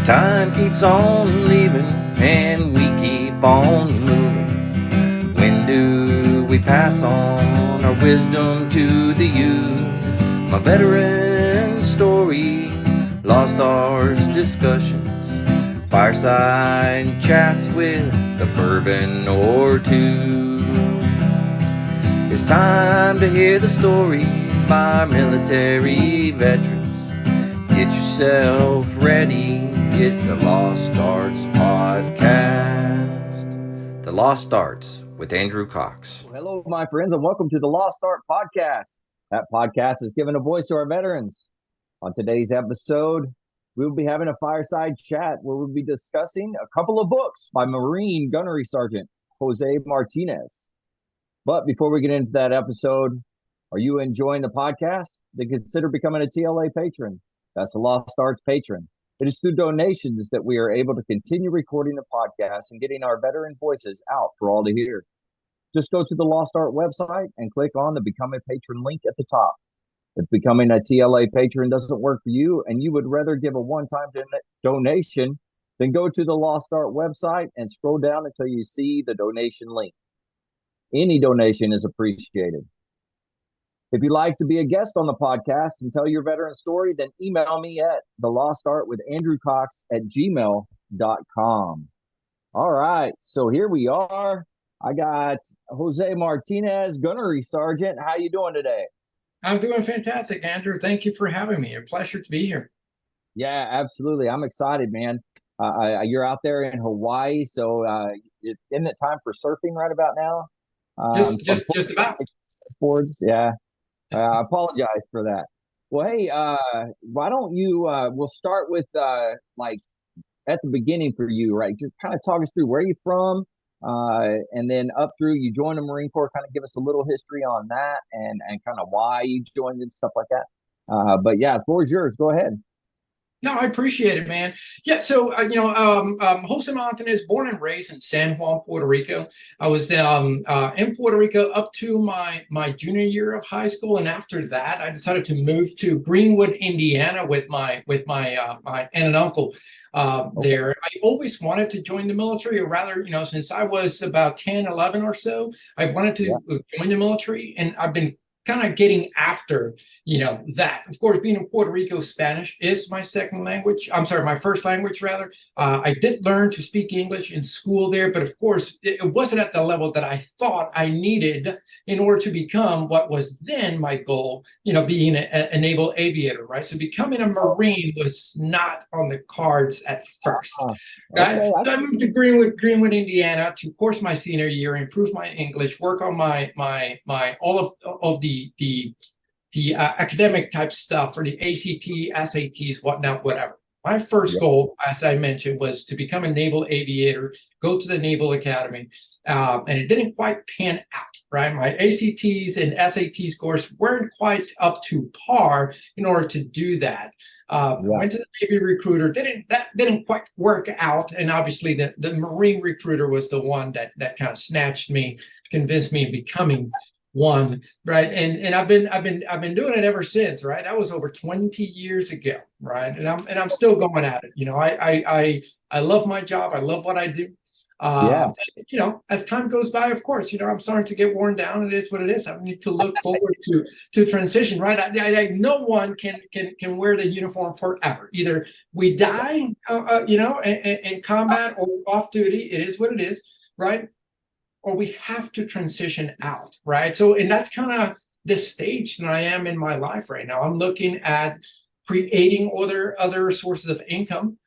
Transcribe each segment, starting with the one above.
Time keeps on leaving and we keep on moving. When do we pass on our wisdom to the youth? My veteran story, lost arts discussions, fireside chats with a bourbon or two. It's time to hear the stories by our military veterans. Get yourself ready. It's the Lost Arts Podcast. The Lost Arts with Andrew Cox. Hello, my friends, and welcome to the Lost Art Podcast. That podcast is giving a voice to our veterans. On today's episode, we will be having a fireside chat where we'll be discussing a couple of books by Marine Gunnery Sergeant Jose Martinez. But before we get into that episode, are you enjoying the podcast? Then consider becoming a TLA patron. That's the Lost Arts patron. It is through donations that we are able to continue recording the podcast and getting our veteran voices out for all to hear. Just go to the Lost Art website and click on the Become a Patron link at the top. If becoming a TLA patron doesn't work for you and you would rather give a one-time donation, then go to the Lost Art website and scroll down until you see the donation link. Any donation is appreciated. If you'd like to be a guest on the podcast and tell your veteran story, then email me at thelostartwithandrewcox@gmail.com. All right, so here we are. I got Jose Martinez, Gunnery Sergeant. How you doing today? I'm doing fantastic, Andrew. Thank you for having me. A pleasure to be here. Yeah, absolutely. I'm excited, man. You're out there in Hawaii, so isn't it time for surfing right about now? Just about. Boards, yeah. I apologize for that. Well, hey, why don't you, we'll start with like at the beginning for you, right? Just kind of talk us through where you're from, and then up through you joined the Marine Corps, kind of give us a little history on that and kind of why you joined and stuff like that. But yeah, the floor is yours. Go ahead. No, I appreciate it, man. Yeah, so Jose Montanez, born and raised in San Juan, Puerto Rico. I was in Puerto Rico up to my junior year of high school, and after that, I decided to move to Greenwood, Indiana, with my aunt and uncle there. I always wanted to join the military, or rather, since I was about 10, 11 or so, I wanted to join the military, and I've been kind of getting after, that. Of course, being in Puerto Rico, Spanish is my second language. I'm sorry, my first language, rather. I did learn to speak English in school there, but of course, it wasn't at the level that I thought I needed in order to become what was then my goal, being a naval aviator, right? So becoming a Marine was not on the cards at first. Right? So I moved to Greenwood, Indiana to course my senior year, improve my English, work on my all of the academic type stuff for the ACT, SATs, whatnot, whatever. My first goal, as I mentioned, was to become a naval aviator, go to the Naval Academy, and it didn't quite pan out, right? My ACTs and SAT scores weren't quite up to par in order to do that. Went to the Navy recruiter, that didn't quite work out, and obviously the Marine recruiter was the one that kind of snatched me, convinced me of becoming one, right? And I've been doing it ever since, right? That was over 20 years ago, right? And I'm still going at it. I love my job. I love what I do. As time goes by, of course, I'm starting to get worn down. It is what it is. I need to look forward to transition, right? No one can wear the uniform forever. Either we die, in combat or off duty. It is what it is, right? Or we have to transition out, right? So, and that's kind of the stage that I am in my life right now. I'm looking at creating other sources of income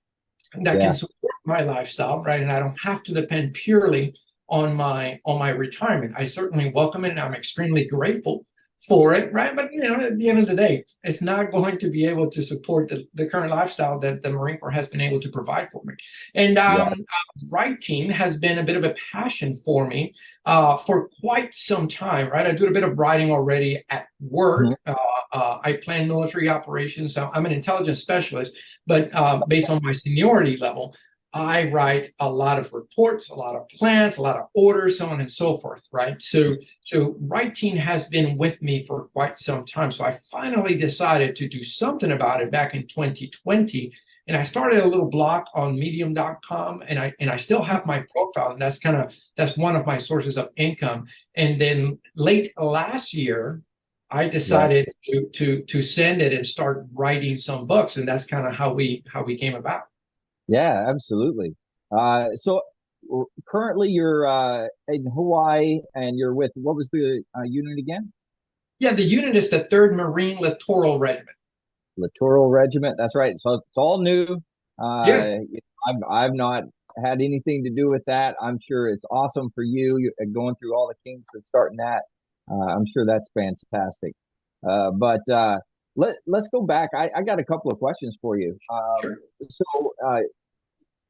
that can support my lifestyle, right? And I don't have to depend purely on my retirement. I certainly welcome it, and I'm extremely grateful for it, right? But at the end of the day, it's not going to be able to support the current lifestyle that the Marine Corps has been able to provide for me. And writing has been a bit of a passion for me for quite some time, right? I do a bit of writing already at work. I plan military operations. I'm an intelligence specialist, but based on my seniority level, I write a lot of reports, a lot of plans, a lot of orders, so on and so forth, right? So writing has been with me for quite some time. So I finally decided to do something about it back in 2020 And I started a little blog on medium.com, and I still have my profile, and that's one of my sources of income. And then late last year, I Right. decided to send it and start writing some books, and that's kind of how we came about. Yeah, absolutely. So currently you're in Hawaii and you're with, what was the unit again? Yeah, the unit is the 3rd Marine Littoral Regiment. Littoral Regiment. That's right. So it's all new. Yeah. I've not had anything to do with that. I'm sure it's awesome for you. You're going through all the kinks and starting that. I'm sure that's fantastic. But let's go back. I got a couple of questions for you. Sure. So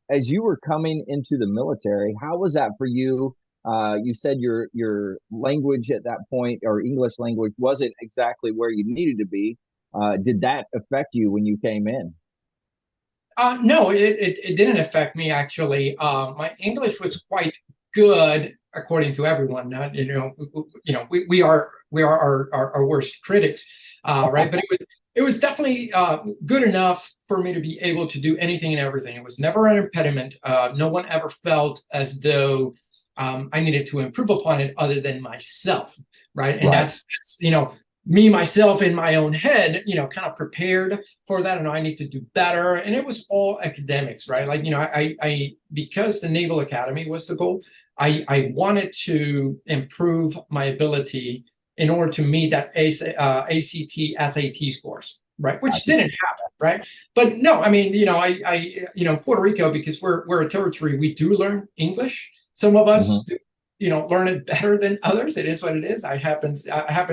as you were coming into the military, how was that for you? You said your language at that point, or English language, wasn't exactly where you needed to be. Did that affect you when you came in? No, it didn't affect me actually. My English was quite good according to everyone. We are our worst critics, right? But it was definitely good enough for me to be able to do anything and everything. It was never an impediment. No one ever felt as though I needed to improve upon it other than myself, right? And Right. that's me myself in my own head, kind of prepared for that. And I need to do better. And it was all academics, right? Like, I because the Naval Academy was the goal, I wanted to improve my ability in order to meet that ACT, SAT scores, right? Which Gotcha. didn't happen, right? But no, I mean, Puerto Rico, because we're a territory, we do learn English. Some of us Hmm. do, learn it better than others. It is what it is. I happen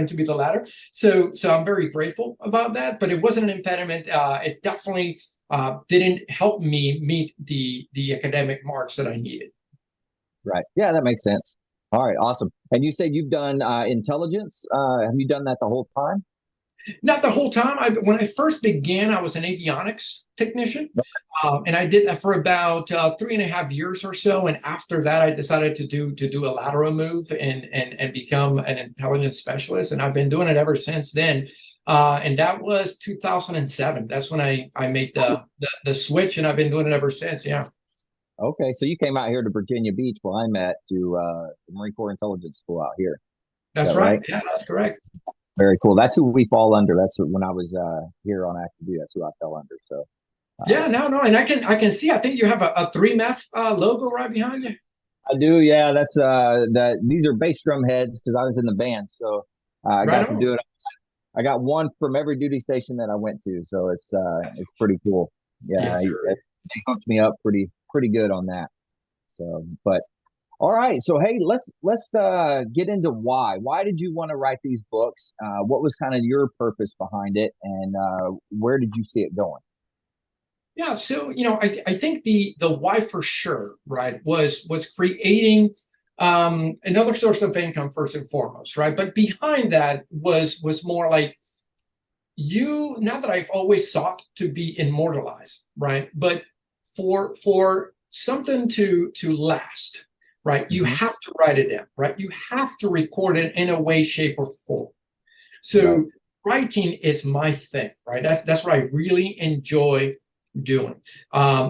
to be the latter. So I'm very grateful about that. But it wasn't an impediment. It definitely didn't help me meet the academic marks that I needed. Right. Yeah, that makes sense. All right, awesome. And you said you've done intelligence. Have you done that the whole time? Not the whole time. When I first began, I was an avionics technician, and I did that for about 3.5 years or so. And after that, I decided to do a lateral move and become an intelligence specialist. And I've been doing it ever since then. And that was 2007. That's when I made the switch, and I've been doing it ever since. Yeah, Okay, so you came out here to Virginia Beach where I'm at to the Marine Corps Intelligence School out here. Is that's that right. right? Yeah, that's correct. Very cool. That's who we fall under. That's when I was here on active duty. That's who I fell under. So Yeah, uh, no, and I can see. I think you have a 3MEF logo right behind you. I do. Yeah, that's that. These are bass drum heads because I was in the band, so I Right got to on. do it. I got one from every duty station that I went to, so it's pretty cool. Yeah, Yes, sir. they hooked me up pretty good on that. So, but all right. So hey, let's get into why. Why did you want to write these books? What was kind of your purpose behind it, and where did you see it going? Yeah, so I think the why for sure, right, was creating another source of income first and foremost, right? But behind that was more like now that I've always sought to be immortalized, right? But for something to last, right, you Hmm. have to write it down, right? You have to record it in a way, shape, or form. Right. So writing is my thing, right? That's what I really enjoy doing.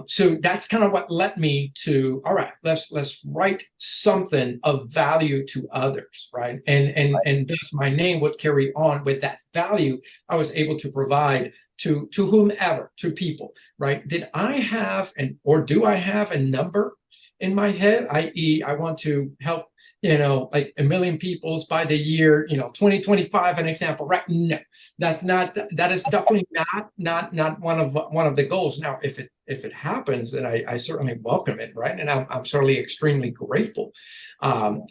So that's kind of what led me to, all right, let's write something of value to others, right? And thus my name would carry on with that value I was able to provide to whomever, to people, right? Did I have or do I have a number in my head, i.e., I want to help like 1 million peoples by the year 2025, an example, right? No, that is definitely not one of the goals. Now if it happens, then I certainly welcome it, right? And I'm certainly extremely grateful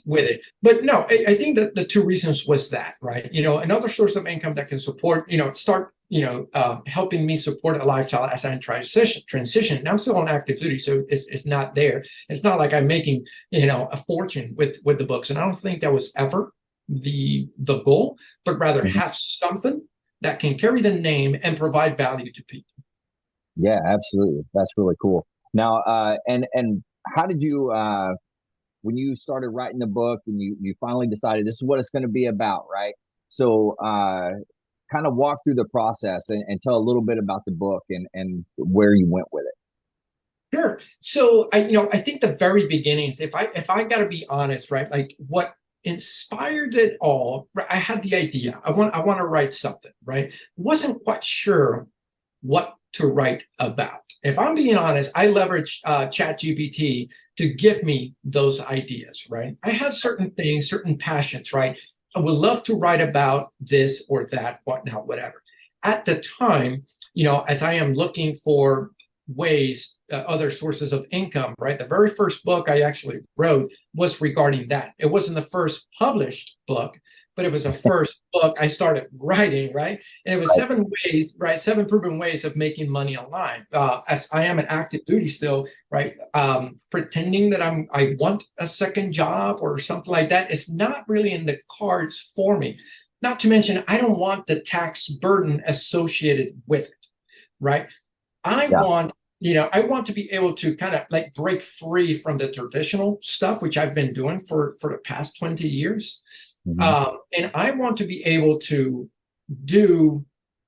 with it. But no, I think that the two reasons was that, right? Another source of income that can support, start helping me support a lifestyle as I transition. And I'm still on active duty, so it's not there. It's not like I'm making a fortune with the books, and I don't think that was ever the goal, but rather Hmm. have something that can carry the name and provide value to people. Yeah, absolutely. That's really cool. Now, and how did you when you started writing the book and you finally decided this is what it's going to be about, right? So, kind of walk through the process and tell a little bit about the book and where you went with it. Sure. So I think the very beginnings, if I got to be honest, right, like what inspired it all, right, I had the idea. I want to write something, right? Wasn't quite sure what to write about. If I'm being honest, I leveraged ChatGPT to give me those ideas, right? I had certain things, certain passions, right? I would love to write about this or that, whatnot, whatever. At the time, as I am looking for ways, other sources of income, right? The very first book I actually wrote was regarding that. It wasn't the first published book, but it was the first book I started writing, right? And it was 7 ways, right? 7 proven ways of making money online. As I am an active duty still, right? Pretending that I want a second job or something like that, it's not really in the cards for me. Not to mention, I don't want the tax burden associated with it, right? I want to be able to kind of like break free from the traditional stuff, which I've been doing for the past 20 years. And I want to be able to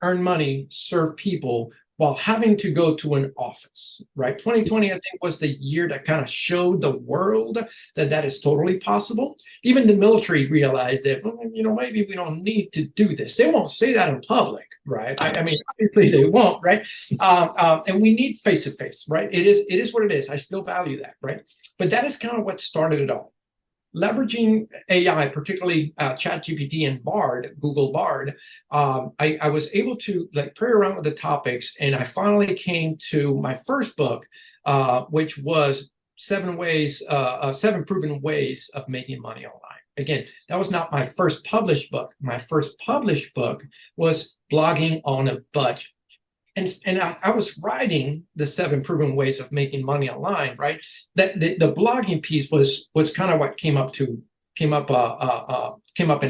earn money, serve people while having to go to an office, right? 2020, I think, was the year that kind of showed the world that is totally possible. Even the military realized that, maybe we don't need to do this. They won't say that in public, right? I mean, obviously they won't, right? And we need face-to-face, right? It is what it is. I still value that, right? But that is kind of what started it all. Leveraging AI, particularly ChatGPT and Bard, Google Bard, I was able to play around with the topics, and I finally came to my first book, which was 7 proven ways of making money online. Again, that was not my first published book. My first published book was Blogging on a Budget. And I was writing the 7 proven ways of making money online, right? That the blogging piece was kind of what came up in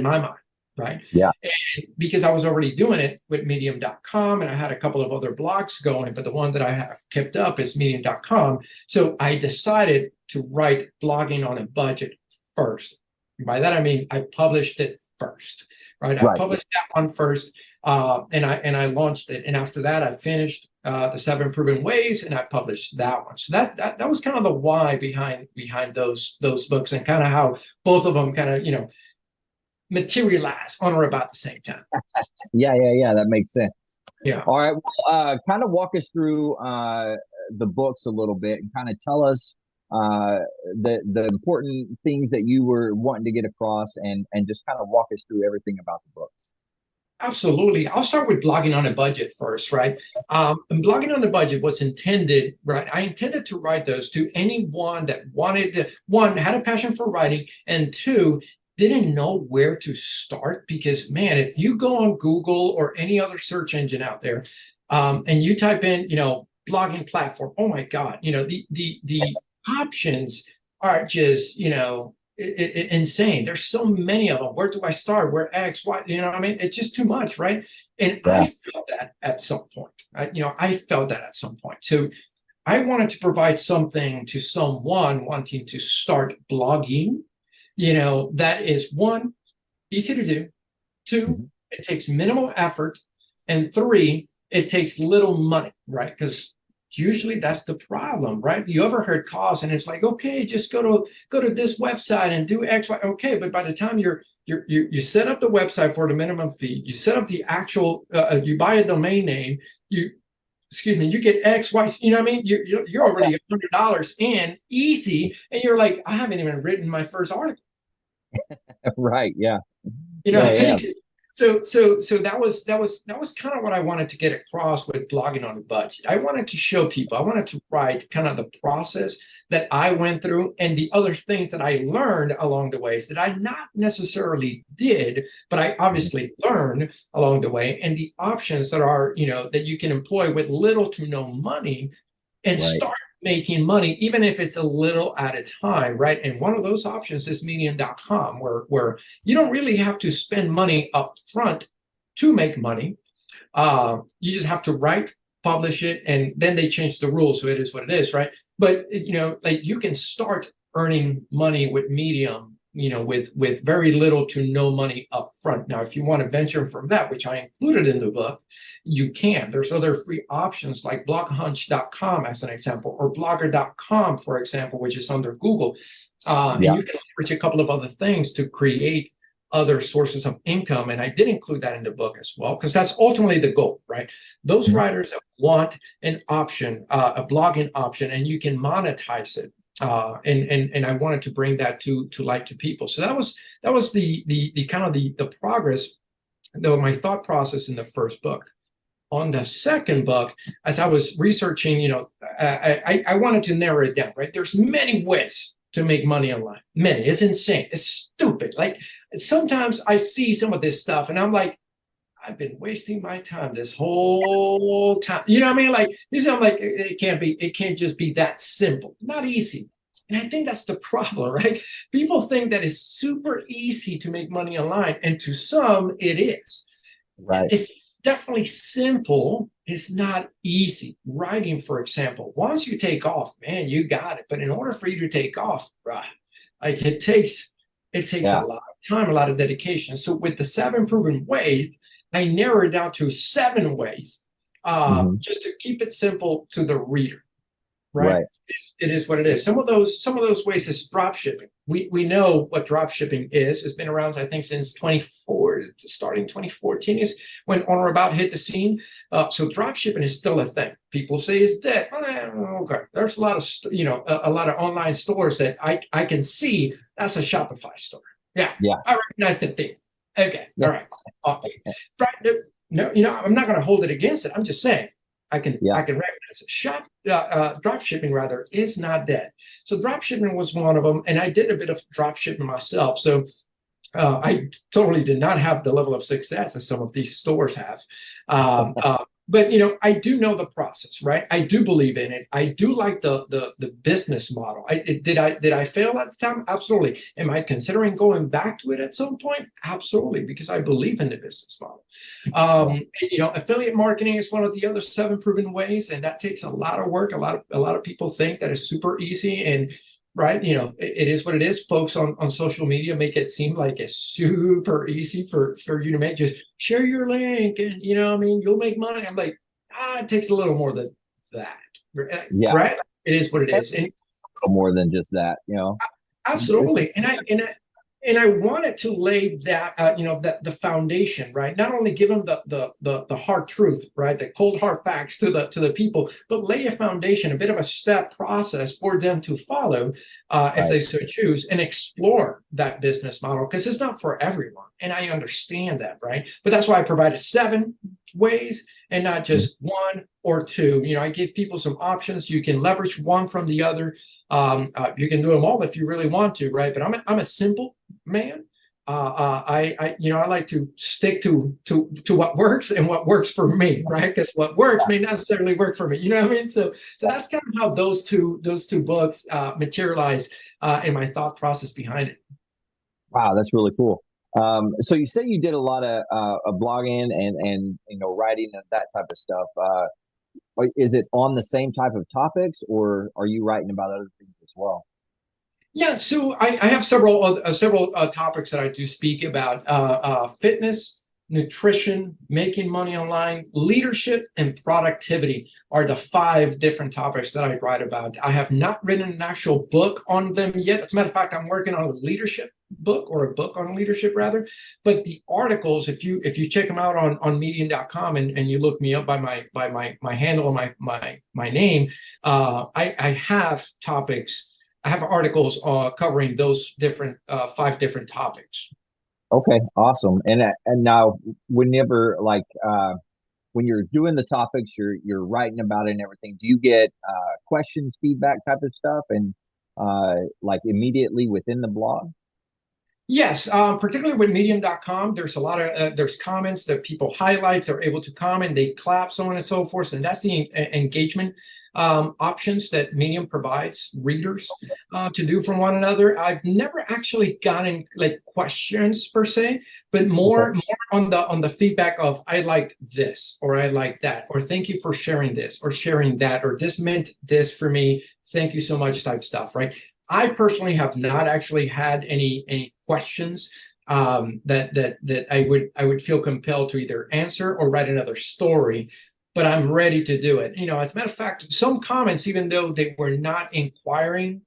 my mind, right? Yeah. And because I was already doing it with Medium.com, and I had a couple of other blogs going, but the one that I have kept up is Medium.com. So I decided to write Blogging on a Budget first. By that I mean I published it first, right? I published that one first. And I launched it, and after that, I finished the 7 proven ways, and I published that one. So that was kind of the why behind those books, and kind of how both of them kind of materialize on or about the same time. Yeah. That makes sense. Yeah. All right. Well, kind of walk us through the books a little bit, and kind of tell us the important things that you were wanting to get across, and just kind of walk us through everything about the books. Absolutely. I'll start with Blogging on a Budget first, right? And Blogging on a Budget was intended, right? I intended to write those to anyone that wanted to, 1, had a passion for writing, and 2, didn't know where to start. Because, man, if you go on Google or any other search engine out there, and you type in, blogging platform, oh my God, the options are just, insane. There's so many of them. Where do I start? Where X, Y? I mean, it's just too much, right? And I felt that at some point. I felt that at some point. So I wanted to provide something to someone wanting to start blogging. That is, 1, easy to do. 2, it takes minimal effort, and 3, it takes little money, right? Because usually that's the problem, right? You overheard costs, and it's like, okay, just go to this website and do X, Y. Okay, but by the time you set up the website for the minimum fee, you set up the actual, you buy a domain name, you get X, Y. You know what I mean? You're already $100 in, easy, and you're like, I haven't even written my first article. Right. Yeah. So that was kind of what I wanted to get across with Blogging on a Budget. I wanted to show people, I wanted to write kind of the process that I went through, and the other things that I learned along the ways that I not necessarily did, but I obviously learned along the way, and the options that are, that you can employ with little to no money and start making money, even if it's a little at a time, right? And one of those options is Medium.com, where you don't really have to spend money up front to make money. You just have to write, publish it, and then they change the rules, so it is what it is, right? But you can start earning money with Medium with very little to no money up front. Now, if you want to venture from that, which I included in the book, you can. There's other free options like bloghunch.com as an example, or blogger.com, for example, which is under Google. And you can leverage a couple of other things to create other sources of income. And I did include that in the book as well, because that's ultimately the goal, right? Those writers that want an option, a blogging option, and you can monetize it. And I wanted to bring that to light to people. So that was the kind of the progress, my thought process in the first book. On the second book, as I was researching, I wanted to narrow it down, right? There's many ways to make money online. Many. It's insane. It's stupid. Like, sometimes I see some of this stuff and I'm like, I've been wasting my time this whole time. You know what I mean? Like, I'm like, it can't just be that simple. Not easy. And I think that's the problem, right? People think that it's super easy to make money online, and to some it is. Right. It's definitely simple. It's not easy. Writing, for example, once you take off, man, you got it. But in order for you to take off, like, it takes a lot of time, a lot of dedication. So with the 7 proven ways, I narrowed it down to 7 ways, just to keep it simple to the reader. Right. It is what it is. Some of those ways is drop shipping. We know what drop shipping is. It's been around, I think, since starting 2014 is when On or About hit the scene. So drop shipping is still a thing. People say it's dead. Okay. There's a lot of online stores that I can see. That's a Shopify store. Yeah. I recognize the thing. Okay. All right. Okay. Right. No, I'm not going to hold it against it. I'm just saying. I can recognize it. Drop shipping rather is not dead. So drop shipping was one of them, and I did a bit of drop shipping myself. So I totally did not have the level of success that some of these stores have. But I do know the process, right? I do believe in it. I do like the business model. Did I fail at the time? Absolutely. Am I considering going back to it at some point? Absolutely, because I believe in the business model. Affiliate marketing is one of the other 7 proven ways, and that takes a lot of work. A lot of people think that it's super easy, and right, it is what it is. Folks on social media make it seem like it's super easy for you to make. Just share your link and you'll make money. I'm like, it takes a little more than that. Right? It is what it is. And a little more than just that, absolutely. And I wanted to lay that, the foundation, right? Not only give them the hard truth, right, the cold hard facts to the people, but lay a foundation, a bit of a step process for them to follow, if they so choose, and explore that business model, because it's not for everyone, and I understand that, right? But that's why I provided 7 ways and not just 1 or 2. I give people some options. You can leverage one from the other. You can do them all if you really want to, right? But I'm a simple man. I like to stick to what works and what works for me, right? Because what works may not necessarily work for me. You know what I mean? So that's kind of how those two books materialize in my thought process behind it. Wow, that's really cool. So you say you did a lot of blogging and writing and that type of stuff. Is it on the same type of topics, or are you writing about other things as well? Yeah, so I have several topics that I do speak about: fitness, nutrition, making money online, leadership, and productivity are the 5 different topics that I write about. I have not written an actual book on them yet. As a matter of fact, I'm working on a leadership book, or a book on leadership rather. But the articles, if you check them out on medium.com and you look me up by my handle and my name, I have topics. I have articles covering those different 5 different topics. Okay, awesome. And now, whenever when you're doing the topics, you're writing about it and everything, do you get questions, feedback type of stuff, and immediately within the blog? Yes, particularly with medium.com, there's a lot of there's comments that people highlight. They're able to comment, they clap, so on and so forth, and that's the engagement options that Medium provides readers to do from one another. I've never actually gotten questions per se, but more on the feedback of I liked this, or I like that, or thank you for sharing this or sharing that, or this meant this for me. Thank you so much type stuff, right? I personally have not actually had any questions that I would feel compelled to either answer or write another story, but I'm ready to do it. As a matter of fact, some comments, even though they were not inquiring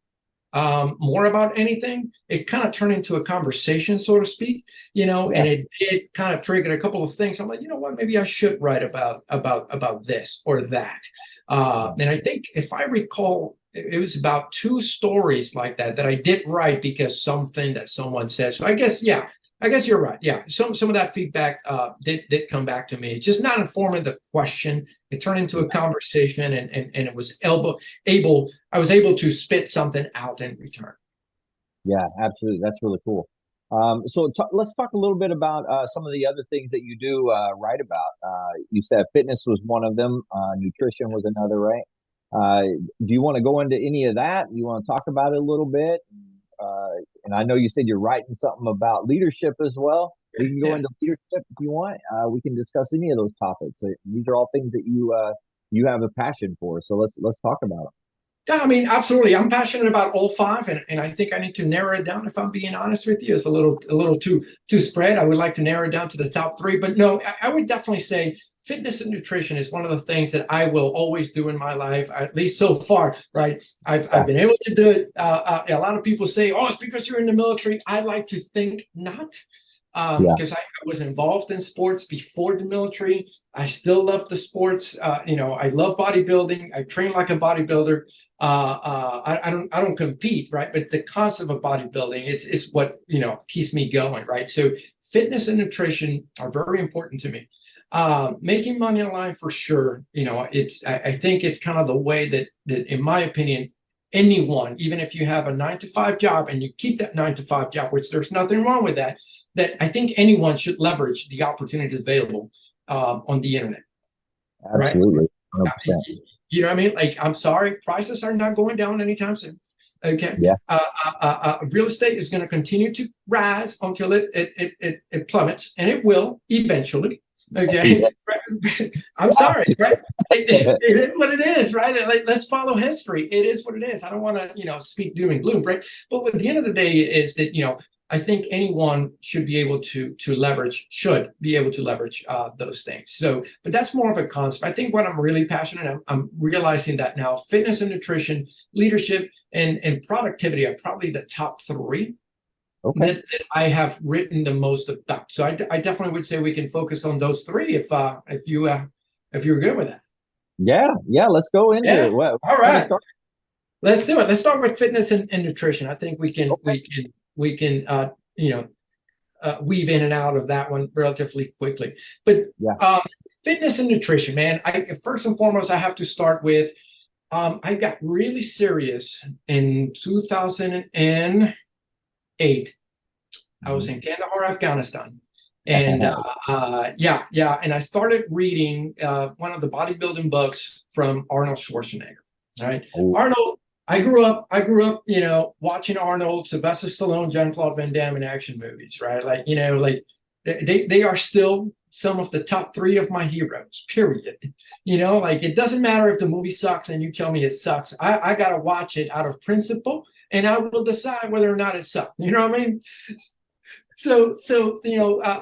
more about anything, it kind of turned into a conversation, so to speak, and it kind of triggered a couple of things. I'm like, you know what, maybe I should write about this or that. And I think if I recall, it was about 2 stories like that I did write because something that someone said. So I guess you're right. Yeah, some of that feedback did come back to me. It's just not informing the question. It turned into a conversation, and it was I was able to spit something out in return. Yeah, absolutely. That's really cool. So let's talk a little bit about some of the other things that you do write about. You said fitness was one of them. Nutrition was another, right? Do you want to go into any of that? You want to talk about it a little bit? Uh, and I know you said you're writing something about leadership as well. We can go into leadership if you want. We can discuss any of those topics. These are all things that you have a passion for. So let's talk about them. Yeah, I mean, absolutely. I'm passionate about all 5, and I think I need to narrow it down. If I'm being honest with you, it's a little too spread. I would like to narrow it down to the top 3, but no, I would definitely say fitness and nutrition is one of the things that I will always do in my life, at least so far, right? I've been able to do it. A lot of people say, "Oh, it's because you're in the military." I like to think not. Because I was involved in sports before the military. I still love the sports. I love bodybuilding. I train like a bodybuilder. I don't compete, right? But the concept of bodybuilding, it's what keeps me going, right? So fitness and nutrition are very important to me. Making money online for sure. I think it's kind of the way that in my opinion, anyone, even if you have a 9-to-5 job and you keep that 9-to-5 job, which there's nothing wrong with that I think anyone should leverage the opportunities available on the internet. Absolutely. Right? You know what I mean? Like, I'm sorry, prices are not going down anytime soon. Okay. Yeah. Real estate is going to continue to rise until it plummets, and it will eventually. Okay. I'm sorry, right? It is what it is, right? Like, let's follow history. It is what it is. I don't want to, speak doom and gloom, right? But at the end of the day is that, I think anyone should be able to leverage those things. So, but that's more of a concept. I think what I'm really passionate, I'm realizing that now, fitness and nutrition, leadership, and productivity are probably the top 3 that I have written the most about. So I definitely would say we can focus on those 3 if you're good with that. Yeah. Let's go into it. All right. Let's do it. Let's start with fitness and nutrition. I think we can weave in and out of that one relatively quickly. But fitness and nutrition, man. First and foremost, I have to start with I got really serious in 2008. I was in Kandahar, Afghanistan. And and I started reading one of the bodybuilding books from Arnold Schwarzenegger. All right. Arnold, I grew up, watching Arnold, Sylvester Stallone, Jean-Claude Van Damme in action movies, right? Like, they are still some of the top 3 of my heroes, period. Like, it doesn't matter if the movie sucks and you tell me it sucks. I got to watch it out of principle, and I will decide whether or not it sucks. You know what I mean? So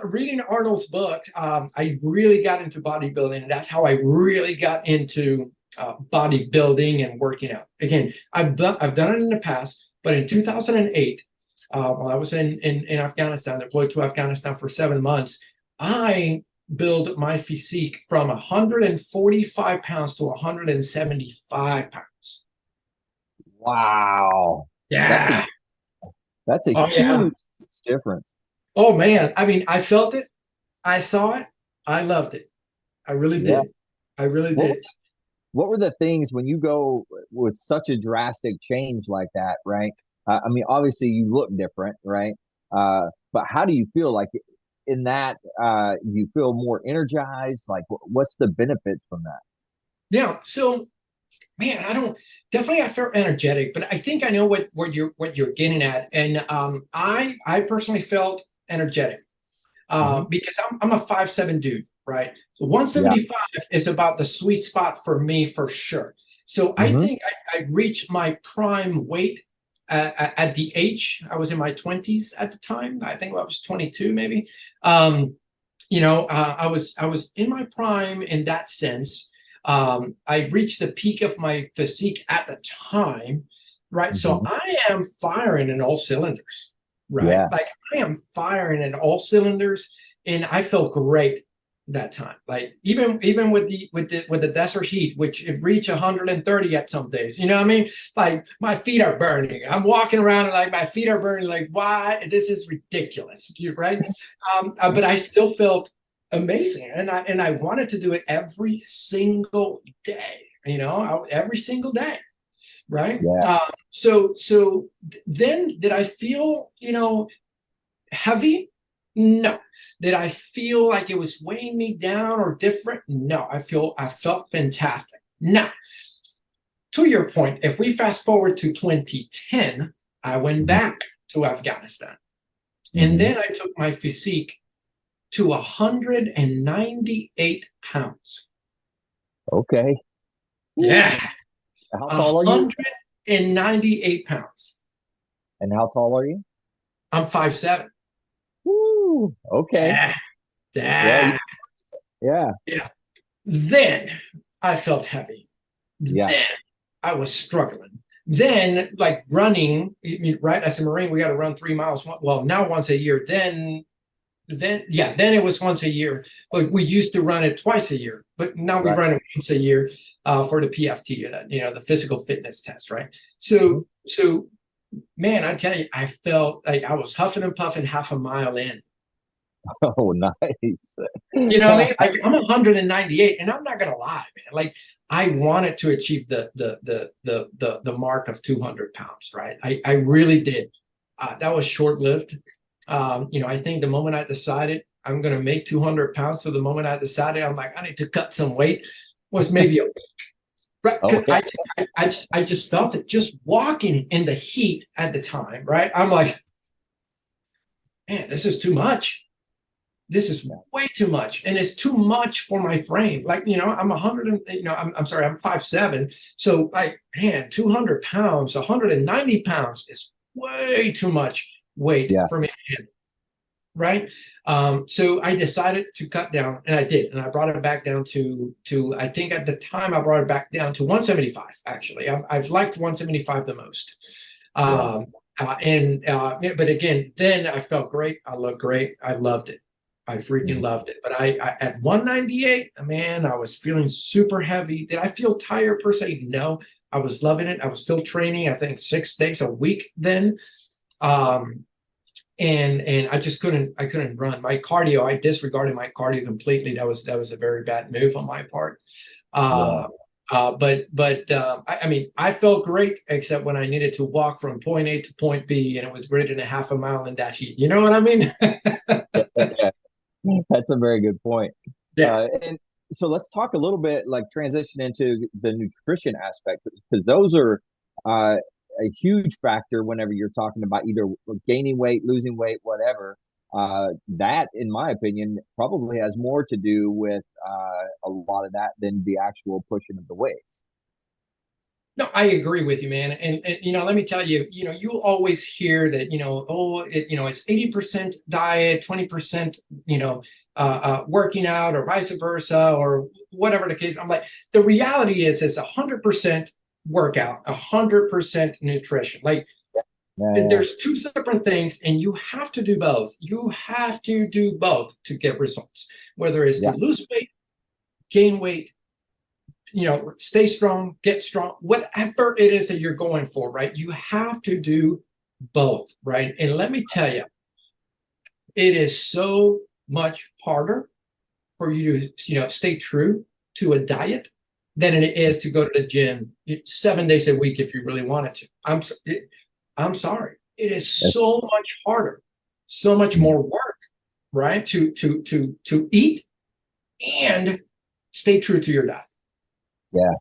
reading Arnold's book, I really got into bodybuilding, and that's how I really got into bodybuilding and working out. Again, I've done it in the past, but in 2008, while I was in Afghanistan, deployed to Afghanistan for 7 months, I built my physique from 145 pounds to 175 pounds. Wow. Yeah. That's a huge difference. Oh man. I mean, I felt it. I saw it. I loved it. I really did. I really did. What were the things when you go with such a drastic change like that, right? I mean, obviously you look different, right? But how do you feel like in that? You feel more energized? Like, what's the benefits from that? Yeah. So, man, I feel energetic, but I think I know what you're getting at. And I personally felt energetic because I'm a 5'7" dude, right? So 175 is about the sweet spot for me, for sure. So I think I reached my prime weight at the age, I was in my 20s at the time. I think I was 22 maybe. I was in my prime in that sense. I reached the peak of my physique at the time, right? So Mhm. I am firing in all cylinders, right? Yeah. Like I am firing in all cylinders, and I felt great that time. Like even with the desert heat, which it reached 130 at some days. You know what I mean? Like my feet are burning. I'm walking around and like my feet are burning. Like why? This is ridiculous, right? But I still felt amazing, and I wanted to do it every single day. Every single day, right? Yeah. So then did I feel heavy? No. Did I feel like it was weighing me down or different? No. I felt fantastic. Now, to your point, if we fast forward to 2010, I went Mhm. back to Afghanistan. And Mhm. then I took my physique to 198 pounds. Okay. Woo. Yeah, How tall are you? 198 pounds. And how tall are you? I'm 5'7". Woo. Okay. Yeah, Yeah. yeah, Yeah. yeah. Then I felt heavy. Yeah. Then I was struggling. Then, like running, right? As a Marine, we got to run 3 miles. Well, now once a year. Then it was once a year, but we used to run it twice a year. But now we Right. run it once a year for the PFT, the physical fitness test, right? Mhm. So, man, I tell you, I felt like I was huffing and puffing half a mile in. Oh, nice. You know what I mean? Like I'm 198, and I'm not gonna lie, man. Like I wanted to achieve the mark of 200 pounds, right? I really did. That was short lived. I think the moment I decided I'm gonna make 200 pounds, to the moment I decided I'm like I need to cut some weight, was maybe a week. Right? Oh, 'Cause yeah. I just felt it just walking in the heat at the time, right? I'm like, man, this is too much. This is way too much, and it's too much for my frame. Like I'm 100 and I'm sorry, I'm 5'7". So like, man, 200 pounds, 190 pounds is way too much weight Yeah. for me to handle, right? So I decided to cut down, and I did, and I brought it back down to I think at the time I brought it back down to 175. Actually, I've liked 175 the most. Yeah. But again, then I felt great. I looked great. I loved it. I freaking Mhm. loved it. But I at 198, man, I was feeling super heavy. Did I feel tired per se? No. I was loving it. I was still training, I think 6 days a week then. Um, and I couldn't run. My cardio, I disregarded my cardio completely. That was a very bad move on my part. Yeah. I mean, I felt great except when I needed to walk from point A to point B, and it was greater than a half a mile in that heat. You know what I mean? Yeah. That's a very good point. Yeah. And so let's talk a little bit, like transition into the nutrition aspect, because those are a huge factor whenever you're talking about either gaining weight, losing weight, whatever. That, in my opinion, probably has more to do with a lot of that than the actual pushing of the weights. No, I agree with you, man. And let me tell you, you always hear that, it's 80% diet, 20%, working out, or vice versa, or whatever the case. I'm like, the reality is it's 100% workout, 100% nutrition. Like Yeah. there's two separate things, and you have to do both. You have to do both to get results, whether it's to Yeah. lose weight, gain weight, stay strong, get strong, whatever it is that you're going for, right? You have to do both, right? And let me tell you, it is so much harder for you to, stay true to a diet than it is to go to the gym 7 days a week if you really wanted to. I'm sorry. It is That's so much harder, so much more work, right? To eat and stay true to your diet. yeah.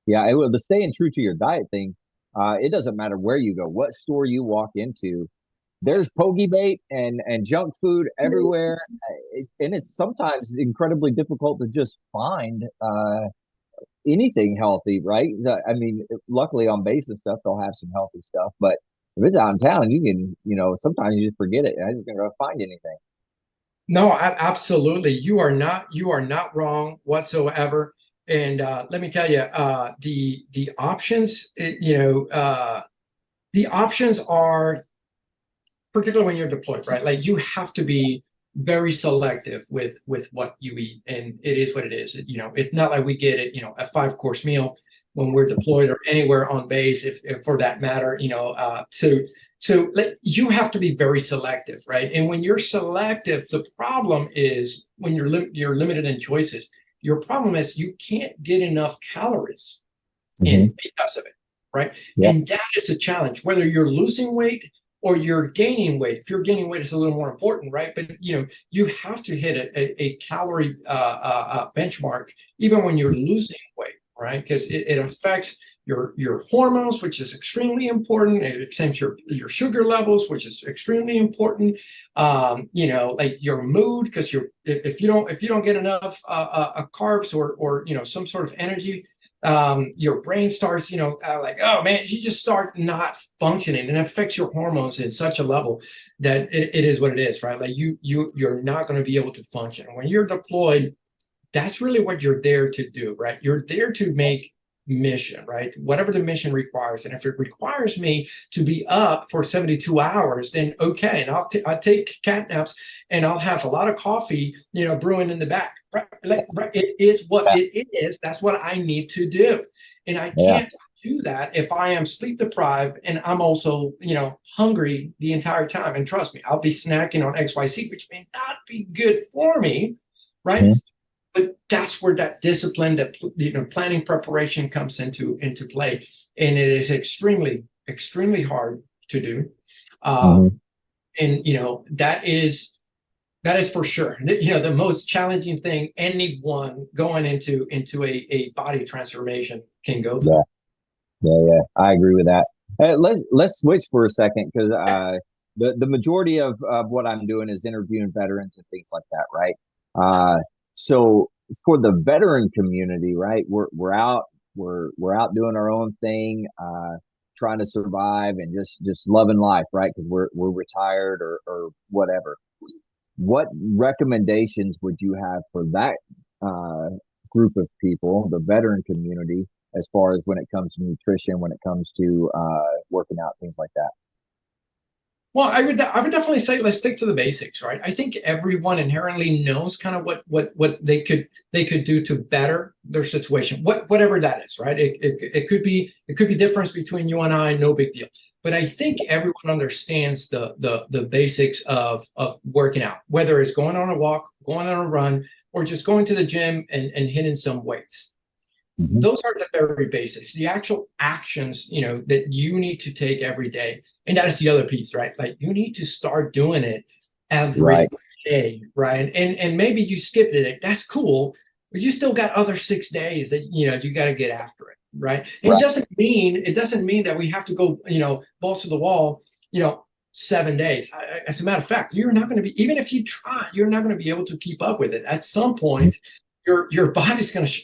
Yeah. The staying true to your diet thing, it doesn't matter where you go, what store you walk into, there's pogey bait and junk food everywhere, and it's sometimes incredibly difficult to just find anything healthy, right? I mean, luckily on base and stuff, they'll have some healthy stuff, but if it's out in town, you can, sometimes you just forget it. I just gonna find anything. No, absolutely. You are not wrong whatsoever. And let me tell you, the options, the options are, particularly when you're deployed, right? Like you have to be very selective with what you eat, and it is what it is. It's not like we get it, a 5-course meal when we're deployed or anywhere on base, if for that matter, so you have to be very selective, right? And when you're selective, the problem is when you're limited in choices. Your problem is you can't get enough calories in because of it, right? Yeah. And that is a challenge, whether you're losing weight or you're gaining weight. If you're gaining weight, it's a little more important, right? But you have to hit a calorie benchmark even when you're losing weight, right? Because it affects your hormones, which is extremely important. It affects your sugar levels, which is extremely important. Like your mood, because if you don't get enough carbs or some sort of energy, your brain starts, like, oh man, you just start not functioning, and it affects your hormones in such a level that it is what it is, right? Like you're not going to be able to function. When you're deployed, that's really what you're there to do, right? You're there to make mission, right? Whatever the mission requires. And if it requires me to be up for 72 hours, then okay. And I'll take cat naps and I'll have a lot of coffee, brewing in the back. Right? Right. It is what it is. That's what I need to do. And I can't do that if I am sleep deprived and I'm also, hungry the entire time. And trust me, I'll be snacking on XYZ, which may not be good for me, right? Mm-hmm. But that's where that discipline, that planning preparation comes into play, and it is extremely, extremely hard to do. And that is for sure. The most challenging thing anyone going into a body transformation can go through. Yeah. I agree with that. Let's switch for a second, because the majority of what I'm doing is interviewing veterans and things like that, right? So for the veteran community, right, we're out doing our own thing, trying to survive and just loving life, right? Because we're retired or whatever. What recommendations would you have for that group of people, the veteran community, as far as when it comes to nutrition, when it comes to working out, things like that? Well, I would definitely say let's stick to the basics, right? I think everyone inherently knows kind of what they could do to better their situation, whatever that is, right? It could be difference between you and I, no big deal. But I think everyone understands the basics of working out, whether it's going on a walk, going on a run, or just going to the gym and hitting some weights. Mm-hmm. Those are the very basics, the actual actions, that you need to take every day. And that is the other piece, right? Like you need to start doing it every day, right? And maybe you skipped it. That's cool, but you still got other 6 days that, you got to get after it, right? And it doesn't mean that we have to go, balls to the wall, 7 days. As a matter of fact, you're not going to be, even if you try, you're not going to be able to keep up with it. At some point, your body's going to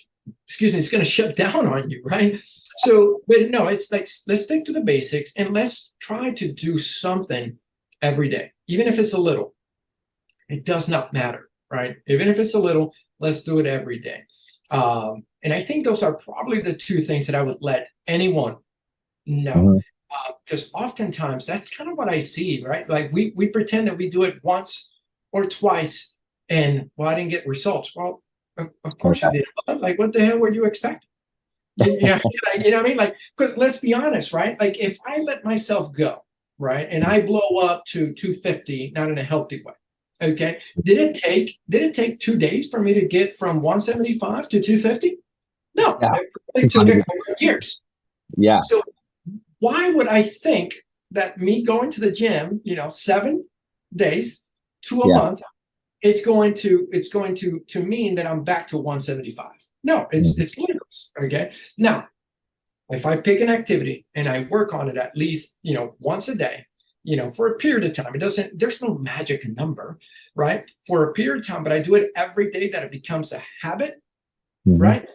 it's going to shut down on you, right? So, but no, it's like, let's stick to the basics and let's try to do something every day, even if it's a little. It does not matter, right? Even if it's a little, let's do it every day. And I think those are probably the two things that I would let anyone know. Because oftentimes that's kind of what I see, right? Like we pretend that we do it once or twice and, well, I didn't get results. Well, of course you did. Like, what the hell were you expecting? You know what I mean? Like, let's be honest, right? Like, if I let myself go, right, and I blow up to 250, not in a healthy way, okay? Did it take 2 days for me to get from 175 to 250? No, it took years. Yeah. So why would I think that me going to the gym, 7 days to a month, it's going to mean that I'm back to 175. No, it's ludicrous. Okay. Now, if I pick an activity and I work on it at least, once a day, for a period of time, there's no magic number, right? For a period of time, but I do it every day that it becomes a habit, right?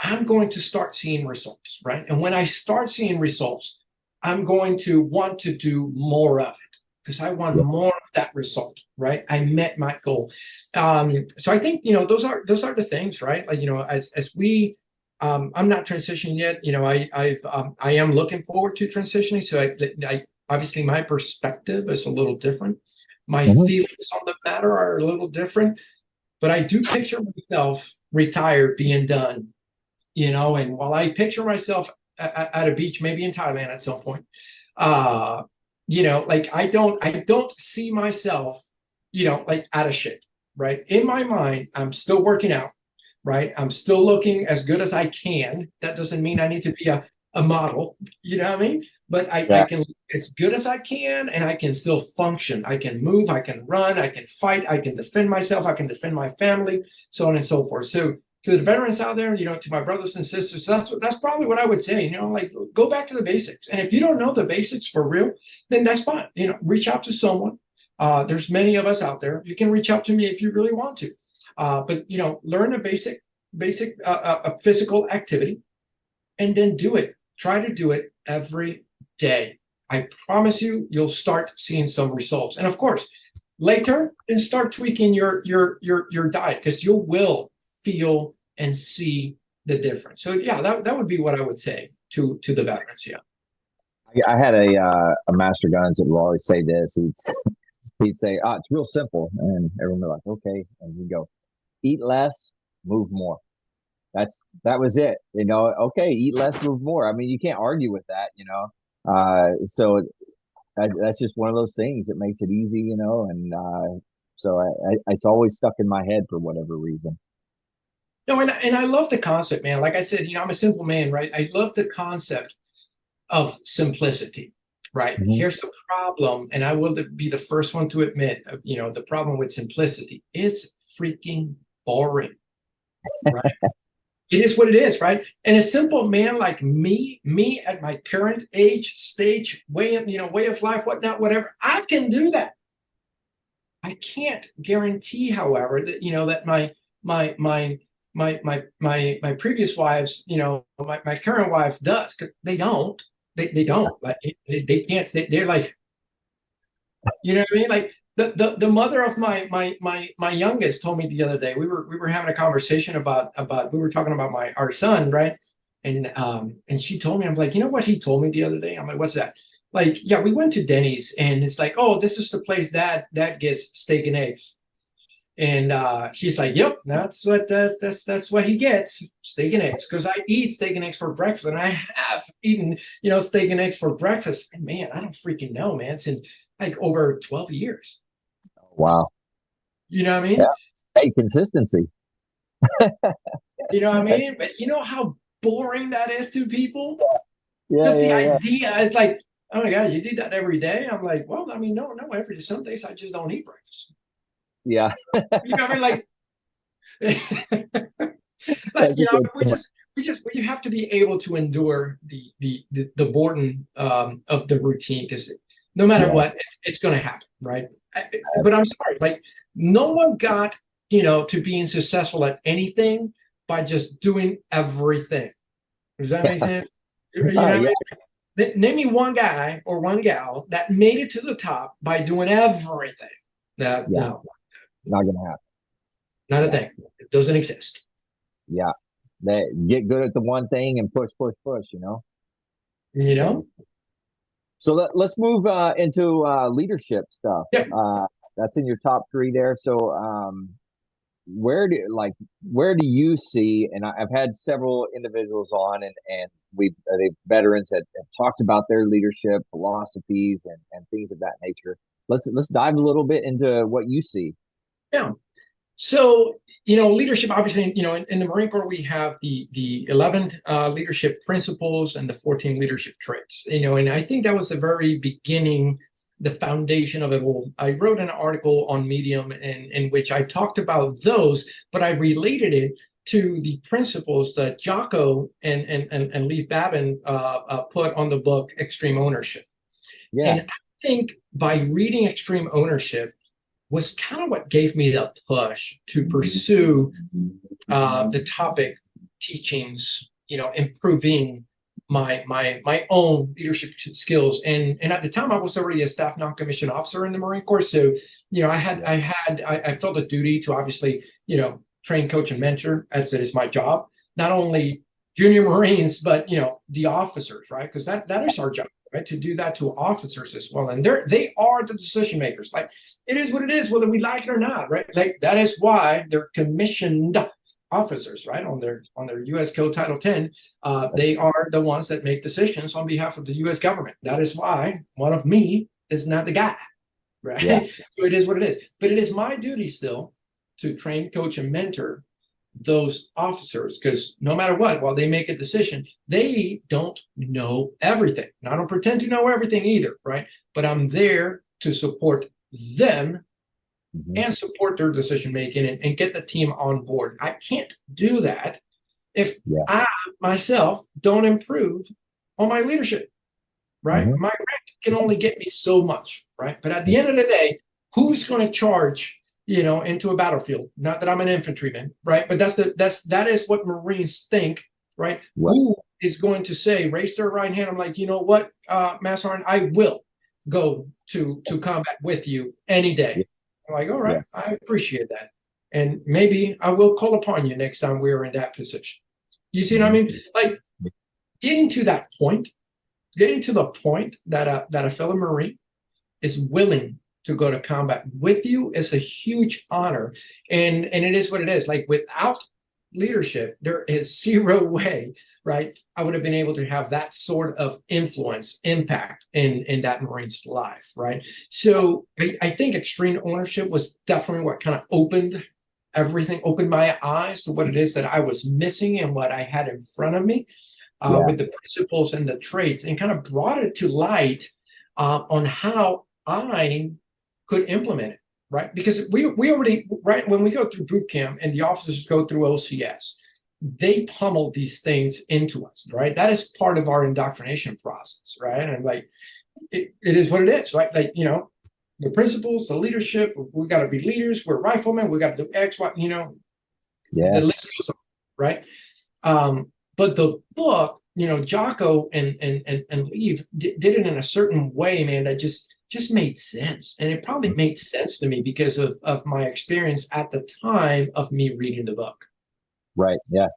I'm going to start seeing results, right? And when I start seeing results, I'm going to want to do more of it because I want more of that result, right? I met my goal. So I think, those are the things, right? Like, as we, I'm not transitioning yet. I am looking forward to transitioning. So I obviously my perspective is a little different. My feelings on the matter are a little different, but I do picture myself retired, being done, and while I picture myself at a beach, maybe in Thailand at some point, like I don't see myself, like out of shape, right? In my mind, I'm still working out, right? I'm still looking as good as I can. That doesn't mean I need to be a model, you know what I mean? But I can look as good as I can, and I can still function. I can move, I can run, I can fight, I can defend myself, I can defend my family, so on and so forth. So to the veterans out there, to my brothers and sisters, that's probably what I would say. Like, go back to the basics. And if you don't know the basics for real, then that's fine. Reach out to someone. There's many of us out there. You can reach out to me if you really want to. But learn a basic physical activity, and then do it. Try to do it every day. I promise you'll start seeing some results. And of course, later, then start tweaking your diet, because you will feel and see the difference. So yeah, that would be what I would say to the veterans. Yeah. I had a master guns that would always say this. He'd say, it's real simple. And everyone would be like, okay. And he'd go, eat less, move more. That was it. Okay, eat less, move more. I mean, you can't argue with that, so that's just one of those things that makes it easy, and so it's always stuck in my head for whatever reason. No, and I love the concept, man. Like I said, I'm a simple man, right? I love the concept of simplicity, right? Here's the problem, and I will be the first one to admit, the problem with simplicity is freaking boring, right? It is what it is, right? And a simple man like me at my current age, stage, way of life, whatnot, whatever, I can do that. I can't guarantee, however, that that my previous wives, my current wife does. They don't. They don't. Like they can't. They're like, you know what I mean? Like the mother of my youngest told me the other day. We were having a conversation about we were talking about our son, right? And she told me, I'm like, you know what he told me the other day? I'm like, what's that? Like, yeah, we went to Denny's, and it's like, oh, this is the place that gets steak and eggs. And she's like, yep, that's what he gets, steak and eggs. Because I eat steak and eggs for breakfast, and I have eaten, steak and eggs for breakfast. And man, I don't freaking know, man, since like over 12 years. Wow. You know what I mean? Yeah. Hey, consistency. You know what I mean? But you know how boring that is to people? Yeah. Just the idea is like, oh my God, you did that every day? I'm like, well, I mean, no, every day. Some days I just don't eat breakfast. Yeah. You know what I mean? Like, we have to be able to endure the boredom of the routine, because no matter what, it's going to happen, right? But I'm sorry, like, no one got to being successful at anything by just doing everything. Does that make sense? You know what I mean? Name me one guy or one gal that made it to the top by doing everything. No, not gonna happen. Not a thing. It doesn't exist. Yeah, they get good at the one thing and push. So let's move into leadership stuff. Yeah. That's in your top 3 there. So where do you see? And I've had several individuals on, and they veterans that have talked about their leadership philosophies and things of that nature. Let's dive a little bit into what you see. Yeah. So, leadership, obviously, in the Marine Corps, we have the 11 leadership principles and the 14 leadership traits, and I think that was the very beginning, the foundation of it all. I wrote an article on Medium in which I talked about those, but I related it to the principles that Jocko and Leif Babin put on the book Extreme Ownership. Yeah. And I think by reading Extreme Ownership was kind of what gave me the push to pursue the topic teachings, improving my own leadership skills. And at the time I was already a staff non-commissioned officer in the Marine Corps. So, I felt a duty to obviously, train, coach, and mentor, as it is my job, not only junior Marines, but, the officers, right? Because that is our job, right? To do that to officers as well. And they are the decision makers. Like, it is what it is, whether we like it or not, right? Like, that is why they're commissioned officers, right? On their U.S. Code Title 10, they are the ones that make decisions on behalf of the U.S. government. That is why one of me is not the guy, right? Yeah. So it is what it is. But it is my duty still to train, coach, and mentor those officers, because no matter what, while they make a decision, they don't know everything. And I don't pretend to know everything either, right? But I'm there to support them and support their decision making and get the team on board. I can't do that if I myself don't improve on my leadership, right? My rank can only get me so much, right? But at the end of the day, who's going to charge, into a battlefield? Not that I'm an infantryman, right? But that is what Marines think, right? Who is going to say, raise their right hand? I'm like, you know what, Master Sergeant, I will go to combat with you any day. I'm like, all right, I appreciate that. And maybe I will call upon you next time we're in that position. You see what I mean? Like, getting to the point that a fellow Marine is willing to go to combat with you is a huge honor. And it is what it is. Like, without leadership, there is zero way, right, I would have been able to have that sort of impact in that Marine's life, right? So I think extreme ownership was definitely what kind of opened my eyes to what it is that I was missing and what I had in front of me, with the principles and the traits, and kind of brought it to light on how I could implement it. Right, because we already, right, when we go through boot camp and the officers go through OCS, they pummel these things into us, right? That is part of our indoctrination process, right? And like, it is what it is, right? Like, the principles, the leadership, we got to be leaders. We're riflemen. We got to do X, Y, the list goes on, right? But the book, Jocko and Leave did it in a certain way, man, that just made sense. And it probably made sense to me because of my experience at the time of me reading the book. Right. Yeah.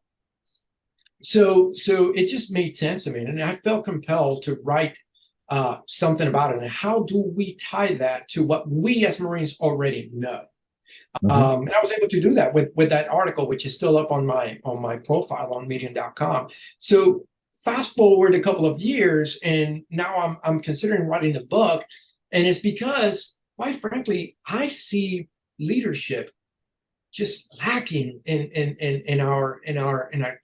So it just made sense to me. And I felt compelled to write something about it. And how do we tie that to what we as Marines already know? And I was able to do that with that article, which is still up on my profile on medium.com. So fast forward a couple of years, and now I'm considering writing the book. And it's because, quite frankly, I see leadership just lacking in our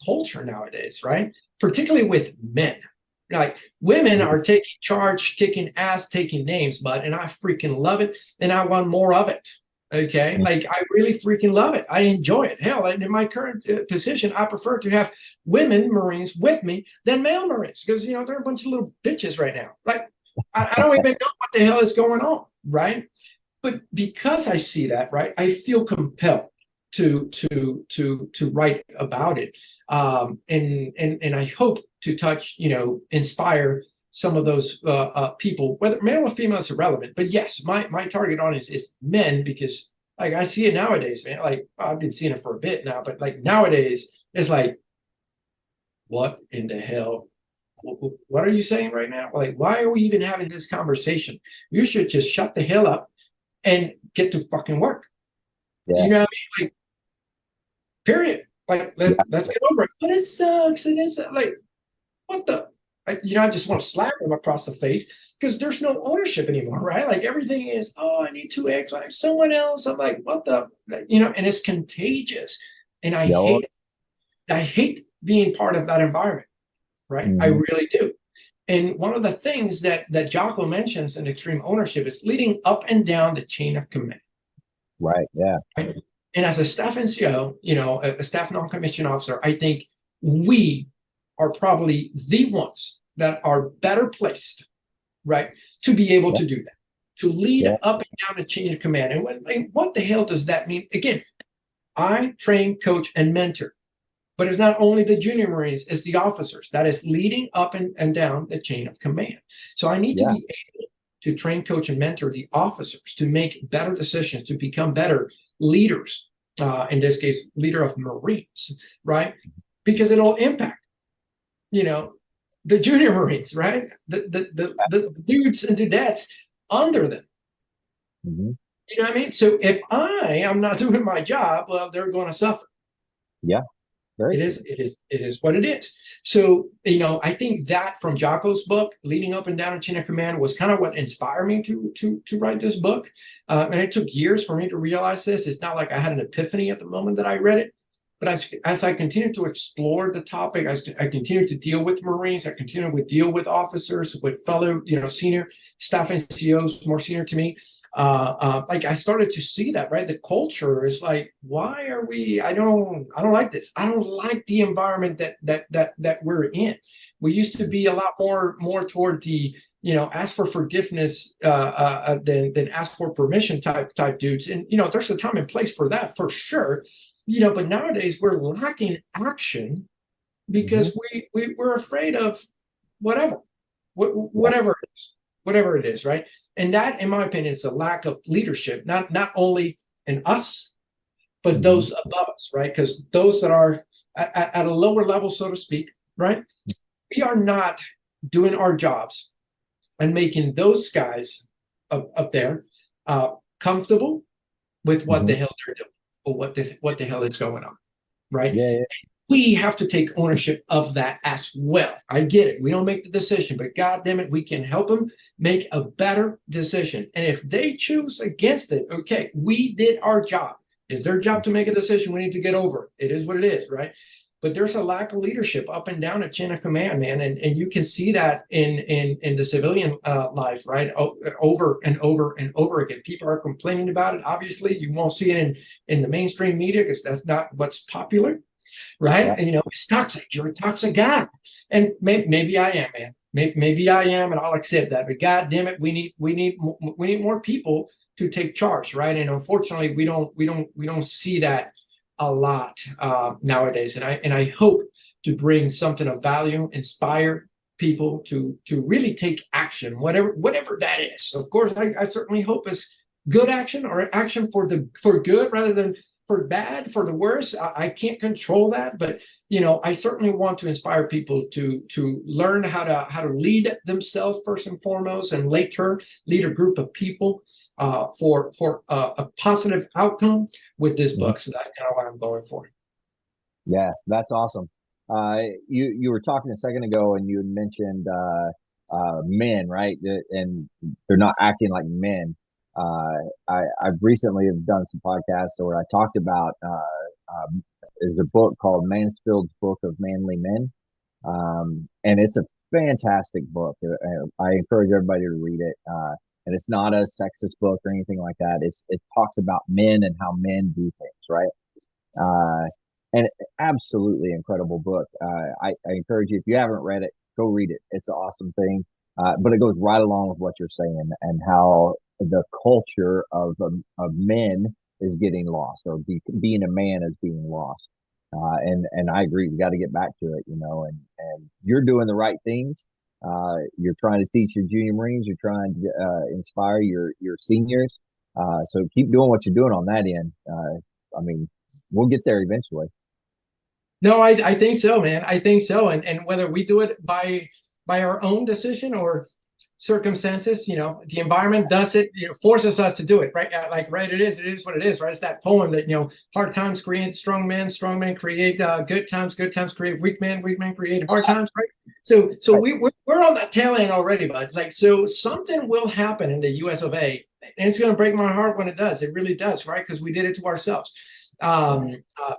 culture nowadays, right? Particularly with men. Like, women are taking charge, kicking ass, taking names, bud, and I freaking love it, and I want more of it. Okay, like, I really freaking love it. I enjoy it. Hell, in my current position, I prefer to have women Marines with me than male Marines, because they're a bunch of little bitches right now. Like, I don't even know what the hell is going on, right? But because I see that, right, I feel compelled to write about it, and I hope to touch, inspire some of those people, whether male or female is irrelevant. But yes, my target audience is men, because, like, I see it nowadays, man. Like, I've been seeing it for a bit now, but like nowadays, it's like, what in the hell? What are you saying right now? Like, why are we even having this conversation? You should just shut the hell up and get to fucking work. Yeah. You know what I mean? Like, period. Like, let's get over it. But it sucks. And it's like, what the? I just want to slap them across the face, because there's no ownership anymore, right? Like, everything is, oh, I need 2 eggs, like someone else. I'm like, what the? And it's contagious. And I hate being part of that environment. Right. I really do. And one of the things that Jocko mentions in extreme ownership is leading up and down the chain of command. Right. Yeah. Right? And as a staff NCO, a staff non-commissioned officer, I think we are probably the ones that are better placed, right, to be able to do that, to lead up and down the chain of command. And what the hell does that mean? Again, I train, coach, and mentor But it's not only the junior Marines, it's the officers that is leading up and down the chain of command. So I need to be able to train, coach, and mentor the officers to make better decisions, to become better leaders. In this case, leader of Marines, right? Because it'll impact, the junior Marines, right? The dudes and dudettes under them. Mm-hmm. You know what I mean? So if I am not doing my job, well, they're going to suffer. Yeah. It is what it is. So, I think that from Jocko's book, Leading Up and Down a Chain of Command, was kind of what inspired me to write this book. And it took years for me to realize this. It's not like I had an epiphany at the moment that I read it. But as I continued to explore the topic, I continued to deal with Marines. I continued to deal with officers, with fellow, senior staff NCOs, more senior to me. Like I started to see that, right? The culture is like, why are we? I don't like this. I don't like the environment that we're in. We used to be a lot more toward the, ask for forgiveness than ask for permission type dudes. And there's a time and place for that for sure. But nowadays we're lacking action because we're afraid of whatever it is, right? And that, in my opinion, is a lack of leadership, not only in us, but those above us, right? Because those that are at a lower level, so to speak, right? We are not doing our jobs and making those guys up there comfortable with what the hell they're doing or what the hell is going on, right? Yeah. We have to take ownership of that as well. I get it. We don't make the decision, but God damn it, we can help them make a better decision. And if they choose against it, okay, we did our job. It's their job to make a decision. We need to get over it. It is what it is, right? But there's a lack of leadership up and down a chain of command, man. And you can see that in the civilian life, right? Over and over and over again. People are complaining about it. Obviously, you won't see it in the mainstream media because that's not what's popular. Right? Yeah. It's toxic. You're a toxic guy. And maybe I am, man. Maybe I am, and I'll accept that. But God damn it, we need more people to take charge, right? And unfortunately, we don't see that a lot nowadays. And I hope to bring something of value, inspire people to really take action, whatever that is. Of course, I certainly hope it's good action or action for good rather than for bad, for the worse. I can't control that, but I certainly want to inspire people to learn how to lead themselves first and foremost, and later lead a group of people for a positive outcome with this book. So that's kind of what I'm going for. Yeah, that's awesome. You were talking a second ago, and you had mentioned men, right? And they're not acting like men. I've recently have done some podcasts where I talked about is a book called Mansfield's Book of Manly Men, and it's a fantastic book. I encourage everybody to read it. And it's not a sexist book or anything like that. It talks about men and how men do things, right? And absolutely incredible book. I encourage you, if you haven't read it, go read it. It's an awesome thing. But it goes right along with what you're saying and how the culture of men is getting lost, or being a man is being lost. And I agree. We got to get back to it, and you're doing the right things. You're trying to teach your junior Marines. You're trying to inspire your seniors. So keep doing what you're doing on that end. I mean, we'll get there eventually. No, I think so, man. I think so. And whether we do it by our own decision or circumstances, the environment does it, forces us to do it, right? Right, it is what it is, right? It's that poem that, hard times create strong men create good times create weak men create hard times, right? So we're on that tail end already, but it's like, so something will happen in the US of A, and it's going to break my heart when it does. It really does, right? Because we did it to ourselves.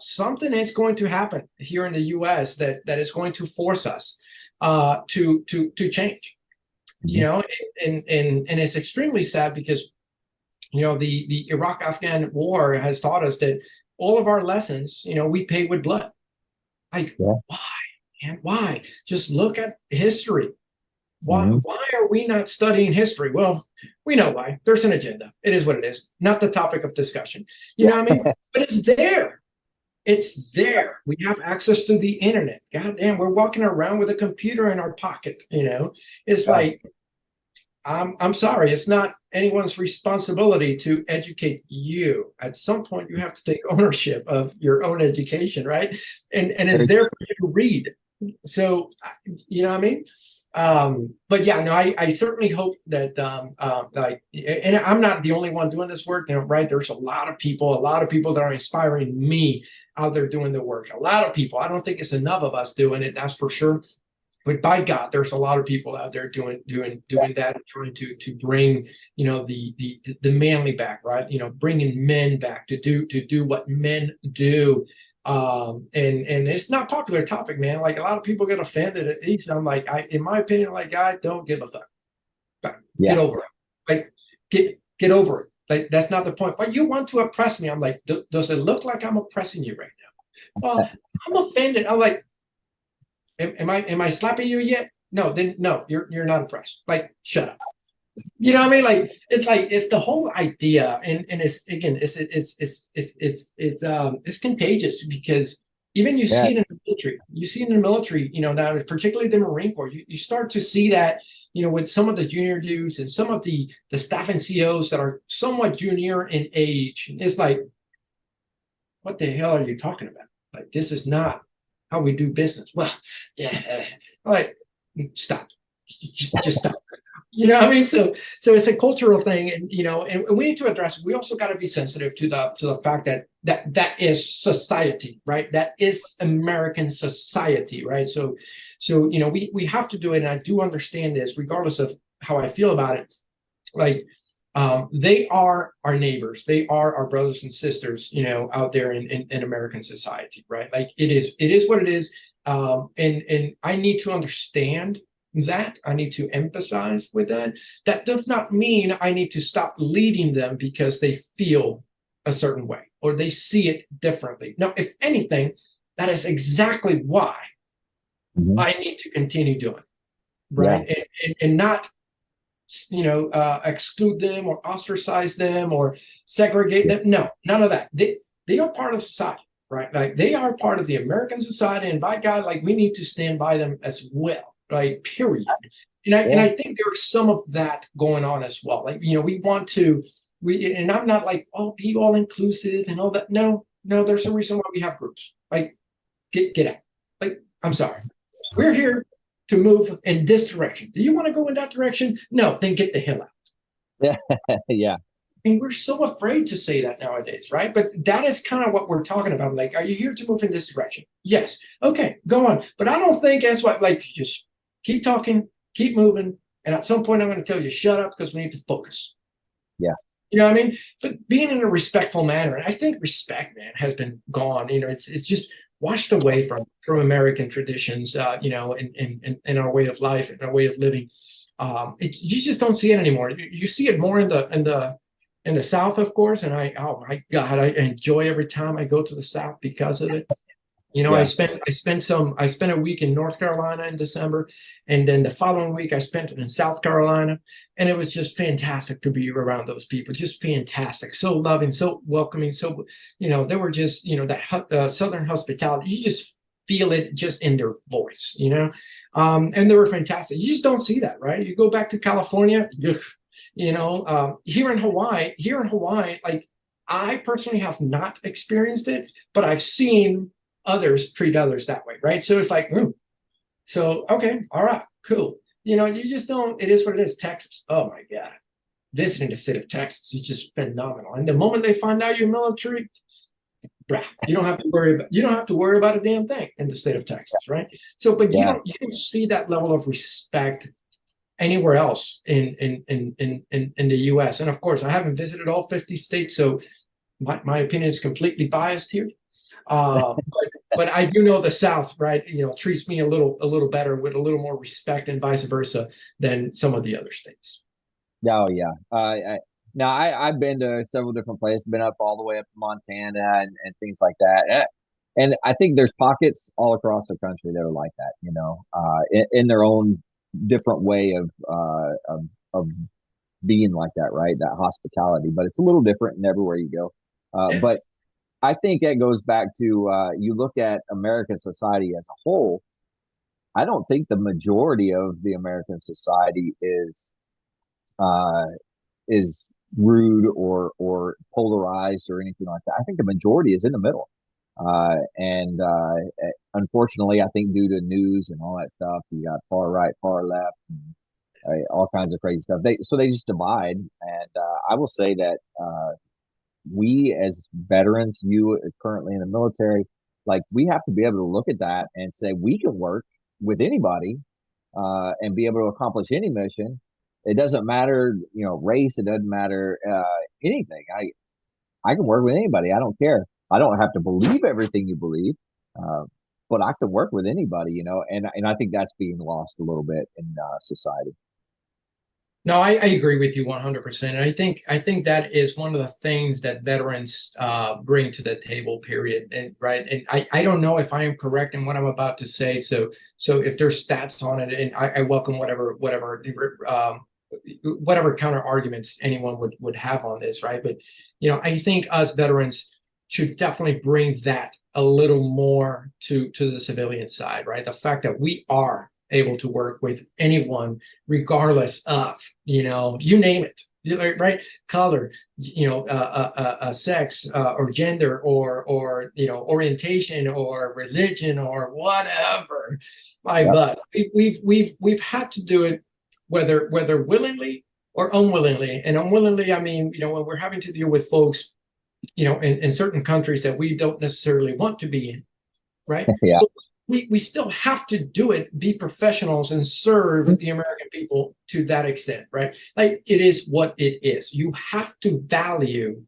Something is going to happen here in the US that is going to force us to change. And it's extremely sad because the Iraq-Afghan war has taught us that all of our lessons, we pay with blood. Like, why, man? Why? Just look at history. Why are we not studying history? Well, we know why. There's an agenda. It is what it is. Not the topic of discussion. You know what I mean? But it's there. It's there. We have access to the internet. God damn, we're walking around with a computer in our pocket. It's Yeah. like, I'm sorry, it's not anyone's responsibility to educate you. At some point, you have to take ownership of your own education, right? And it's Very there for you to read. So, you know what I mean? But yeah, no, I certainly hope that like, and I'm not the only one doing this work, right? There's a lot of people that are inspiring me out there doing the work. A lot of people. I don't think it's enough of us doing it, that's for sure. But by God, there's a lot of people out there doing that, and trying to bring the manly back, right? Bringing men back to do what men do. And it's not a popular topic, man. Like, a lot of people get offended at least. I'm like, in my opinion, like, I don't give a fuck. Get over it. Like, get over it. Like, that's not the point. But you want to oppress me. I'm like, does it look like I'm oppressing you right now? Well, I'm offended. I'm like, am I slapping you yet? No, then no, you're not impressed. Like, shut up. You know what I mean? Like, it's the whole idea, and it's, again, it's contagious, because even you see it in the military. You see it in the military, now, particularly the Marine Corps. You start to see that, with some of the junior dudes and some of the staff and COs that are somewhat junior in age. It's like, what the hell are you talking about? Like, this is not how we do business. Well, yeah, like, stop. Just stop. You know what I mean? So it's a cultural thing, and we need to address it. We also got to be sensitive to the fact that is society, right? That is American society, right? So we have to do it, and I do understand this, regardless of how I feel about it. Like, they are our neighbors, they are our brothers and sisters, out there in American society, right? Like, it is what it is. And I need to understand that. I need to empathize with that. That does not mean I need to stop leading them because they feel a certain way or they see it differently. No, if anything, that is exactly why I need to continue doing, right? And not exclude them or ostracize them or segregate them. No, none of that. They are part of society, right? Like, they are part of the American society, and by God, like, we need to stand by them as well, right? Period. And I think there's some of that going on as well. Like, we want to, and I'm not like, oh, be all inclusive and all that. No, there's a reason why we have groups. Like, get out. Like, I'm sorry. We're here to move in this direction. Do you want to go in that direction? No, then get the hell out. Yeah. And we're so afraid to say that nowadays, right? But that is kind of what we're talking about. Like, are you here to move in this direction? Yes. Okay, go on. But I don't think that's what, like, just keep talking, keep moving. And at some point, I'm going to tell you, shut up, because we need to focus. Yeah. You know what I mean? But being in a respectful manner, and I think respect, man, has been gone. It's just washed away from American traditions, in our way of life and our way of living. You just don't see it anymore. You see it more in the South, of course. And oh my God, I enjoy every time I go to the South because of it. I spent a week in North Carolina in December, and then the following week I spent it in South Carolina, and it was just fantastic to be around those people. Just fantastic, so loving, so welcoming, so they were just that Southern hospitality. You just feel it just in their voice, and they were fantastic. You just don't see that, right? You go back to California, here in Hawaii, like, I personally have not experienced it, but I've seen others treat others that way, right? So it's like, so okay, all right, cool. You just don't. It is what it is. Texas, oh my God, visiting the state of Texas is just phenomenal. And the moment they find out you're military, bruh, you don't have to worry about a damn thing in the state of Texas, right? So, but you don't see that level of respect anywhere else in the U.S. And of course, I haven't visited all 50 states, so my opinion is completely biased here. But I do know the South, right? Treats me a little better, with a little more respect, and vice versa, than some of the other states. Oh yeah. I've been to several different places. Been up all the way up to Montana and things like that. And I think there's pockets all across the country that are like that. In their own different way of being like that, right? That hospitality, but it's a little different in everywhere you go. But I think that goes back to you look at American society as a whole. I don't think the majority of the American society uh, is rude or polarized or anything like that. I think the majority is in the middle. And unfortunately, I think due to news and all that stuff, you got far right, far left, and, all kinds of crazy stuff. They just divide. And I will say that we as veterans, you currently in the military, like we have to be able to look at that and say we can work with anybody and be able to accomplish any mission. It doesn't matter, race. It doesn't matter anything. I can work with anybody. I don't care. I don't have to believe everything you believe, uh, but I can work with anybody, and I think that's being lost a little bit in society. No, I agree with you 100%. And I think that is one of the things that veterans bring to the table, period. And right. And I don't know if I am correct in what I'm about to say. So if there's stats on it, and I welcome whatever counter arguments anyone would have on this, right? But I think us veterans should definitely bring that a little more to the civilian side, right? The fact that we are able to work with anyone regardless of you name it, right? Color, sex, or gender, or orientation, or religion, or whatever. My Yep. butt, we've had to do it, whether willingly or unwillingly. And unwillingly, I mean, when we're having to deal with folks in certain countries that we don't necessarily want to be in, right? Yeah. But we still have to do it, be professionals, and serve the American people to that extent, right? Like, it is what it is. You have to value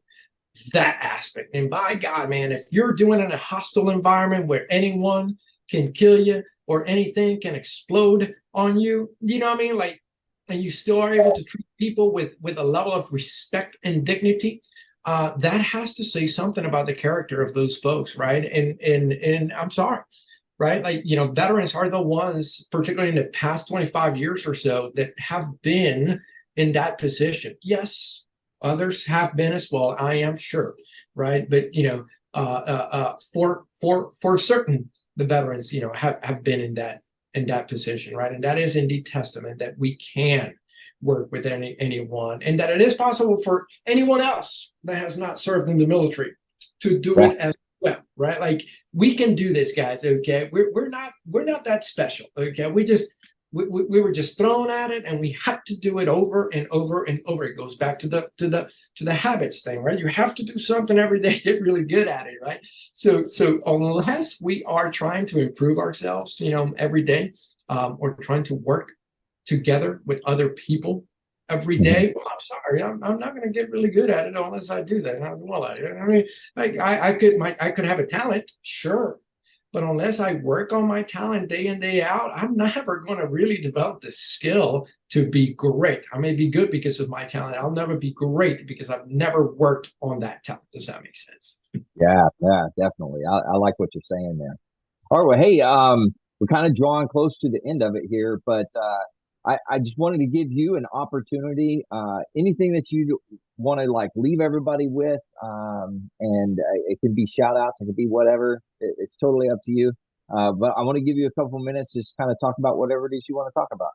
that aspect. And by God, man, if you're doing it in a hostile environment where anyone can kill you or anything can explode on you, you know what I mean? Like, and you still are able to treat people with a level of respect and dignity, that has to say something about the character of those folks, right? And I'm sorry, right? Like, veterans are the ones, particularly in the past 25 years or so, that have been in that position. Yes, others have been as well, I am sure, right? But for certain, the veterans, have been in that position, right? And that is indeed testament that we can work with anyone, and that it is possible for anyone else that has not served in the military to do Right. it as well, right? Like, we can do this, guys. Okay, we're not that special. Okay, we were just thrown at it, and we had to do it over and over and over. It goes back to the habits thing, right? You have to do something every day, get really good at it, right? So unless we are trying to improve ourselves, every day, or trying to work together with other people every day, well, I'm sorry, I'm not going to get really good at it unless I do that. Well, I mean, I could have a talent, sure, but unless I work on my talent day in, day out, I'm never going to really develop the skill to be great. I may be good because of my talent. I'll never be great because I've never worked on that talent. Does that make sense? Yeah, definitely. I like what you're saying there. All right, well, hey, we're kind of drawing close to the end of it here, but I just wanted to give you an opportunity. Anything that you want to like leave everybody with, and it can be shout outs, it could be whatever. It's totally up to you. But I want to give you a couple minutes, just kind of talk about whatever it is you want to talk about.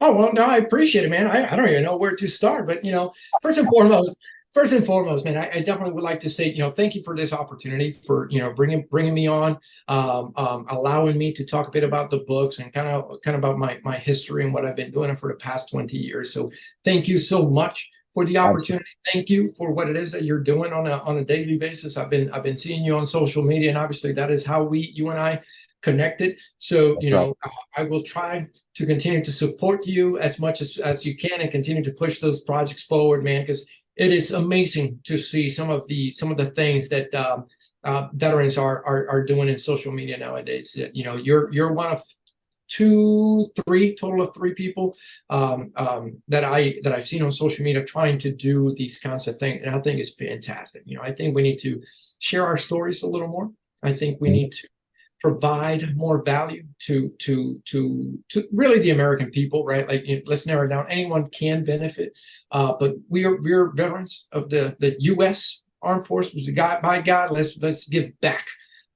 Oh, well, no, I appreciate it, man. I don't even know where to start, but first and foremost, man, I definitely would like to say, thank you for this opportunity, for bringing me on, allowing me to talk a bit about the books and kind of about my history and what I've been doing for the past 20 years. So thank you so much for the opportunity. Thank you for what it is that you're doing on a daily basis. I've been seeing you on social media, and obviously that is how you and I connected. So I will try to continue to support you as much as you can, and continue to push those projects forward, man, because it is amazing to see some of the things that veterans are doing in social media nowadays. You're one of total of three people that I've seen on social media trying to do these kinds of things, and I think it's fantastic. I think we need to share our stories a little more. I think we need to provide more value to really the American people, right? Like, let's narrow it down. Anyone can benefit, but we're veterans of the U.S. armed forces. By God, let's give back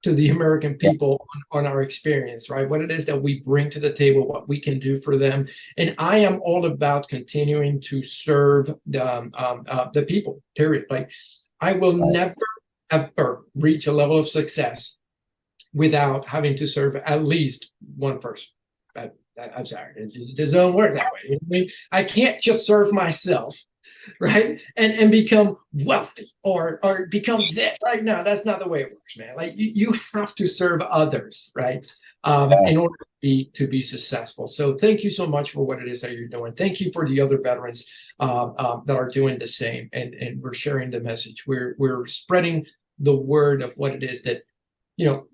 to the American people on our experience, right? What it is that we bring to the table, what we can do for them. And I am all about continuing to serve the people, period. Like, I will never, ever reach a level of success without having to serve at least one person. I'm sorry, it doesn't work that way. I mean, I can't just serve myself, right? And become wealthy or become this. Like, no, that's not the way it works, man. Like, you have to serve others, right? In order to be successful. So thank you so much for what it is that you're doing. Thank you for the other veterans that are doing the same, and we're sharing the message. We're spreading the word of what it is that,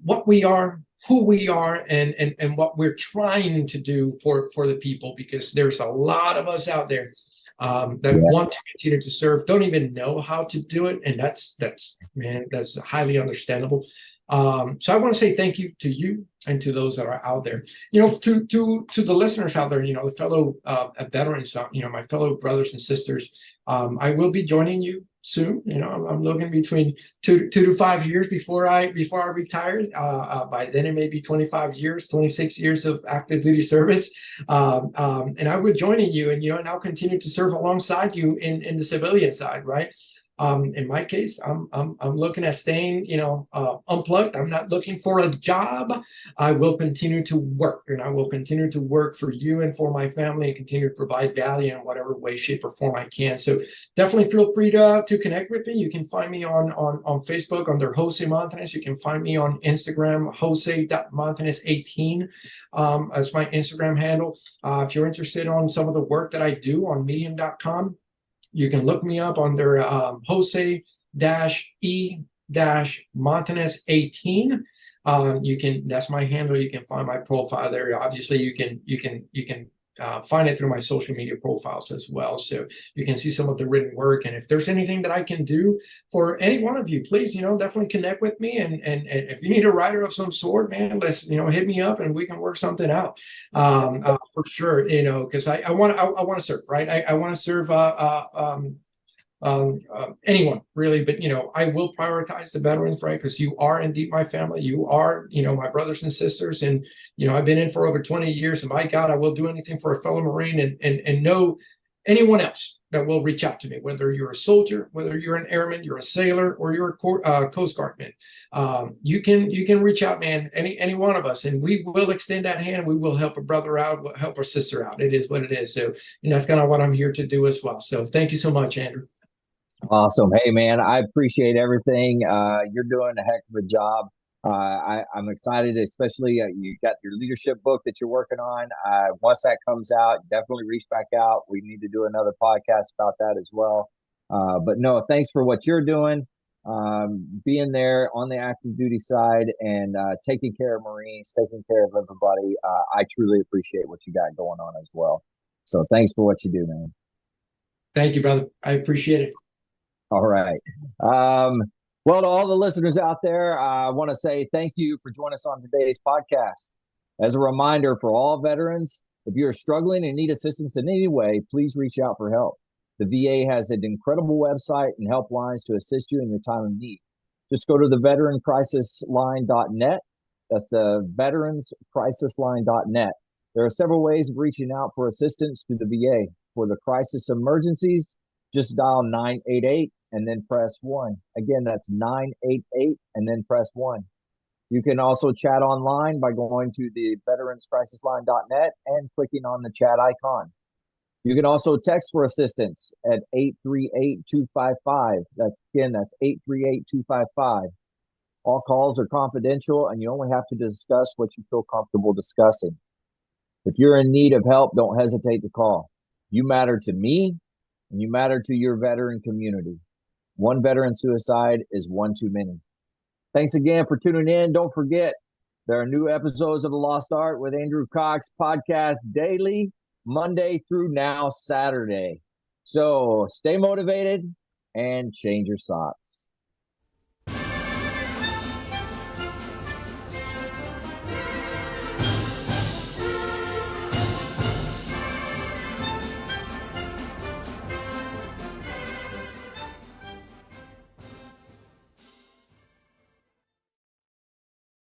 what we are, who we are, and what we're trying to do for the people, because there's a lot of us out there that want to continue to serve, don't even know how to do it, and that's highly understandable. So I want to say thank you to you and to those that are out there. To the listeners out there, the fellow veterans, my fellow brothers and sisters. I will be joining you soon. I'm looking between 2 to 5 years before I retire. By then it may be 25 years, 26 years of active duty service. And I will be joining you, and I'll continue to serve alongside you in the civilian side, right? In my case, I'm looking at staying, unplugged. I'm not looking for a job. I will continue to work, and I will continue to work for you and for my family, and continue to provide value in whatever way, shape, or form I can. So definitely feel free to connect with me. You can find me on Facebook under Jose Montanez. You can find me on Instagram, Jose.Montanez18 as my Instagram handle. If you're interested on some of the work that I do on Medium.com, you can look me up under Jose-E-Montanez18. That's my handle. You can find my profile there. Obviously, you can find it through my social media profiles as well. So you can see some of the written work. And if there's anything that I can do for any one of you, please, definitely connect with me. And if you need a writer of some sort, man, let's, hit me up and we can work something out for sure, because I want to serve, right? I want to serve anyone really, but I will prioritize the veterans, right? Because you are indeed my family. You are, my brothers and sisters, and I've been in for over 20 years, and my God, I will do anything for a fellow Marine, and know anyone else that will reach out to me, whether you're a soldier, whether you're an airman, you're a sailor, or you're a Coast Guardman. You can reach out, man, any one of us, and we will extend that hand. We will help a brother out, help a sister out. It is what it is. So, and that's kind of what I'm here to do as well. So thank you so much, Andrew. Awesome. Hey, man, I appreciate everything. You're doing a heck of a job. I'm excited, especially you got your leadership book that you're working on. Once that comes out, definitely reach back out. We need to do another podcast about that as well. But no, thanks for what you're doing, being there on the active duty side, and taking care of Marines, taking care of everybody. I truly appreciate what you got going on as well. So thanks for what you do, man. Thank you, brother. I appreciate it. All right. Well, to all the listeners out there, I want to say thank you for joining us on today's podcast. As a reminder for all veterans, if you're struggling and need assistance in any way, please reach out for help. The VA has an incredible website and helplines to assist you in your time of need. Just go to the veterancrisisline.net. That's the veteranscrisisline.net. There are several ways of reaching out for assistance through the VA. For the crisis emergencies, just dial 988 and then press 1. Again, that's 988 and then press 1. You can also chat online by going to the veteranscrisisline.net and clicking on the chat icon. You can also text for assistance at 838-255. That's 838-255. All calls are confidential, and you only have to discuss what you feel comfortable discussing. If you're in need of help, don't hesitate to call. You matter to me, and you matter to your veteran community. One veteran suicide is one too many. Thanks again for tuning in. Don't forget, there are new episodes of The Lost Art with Andrew Cox podcast daily, Monday through now Saturday. So stay motivated and change your socks.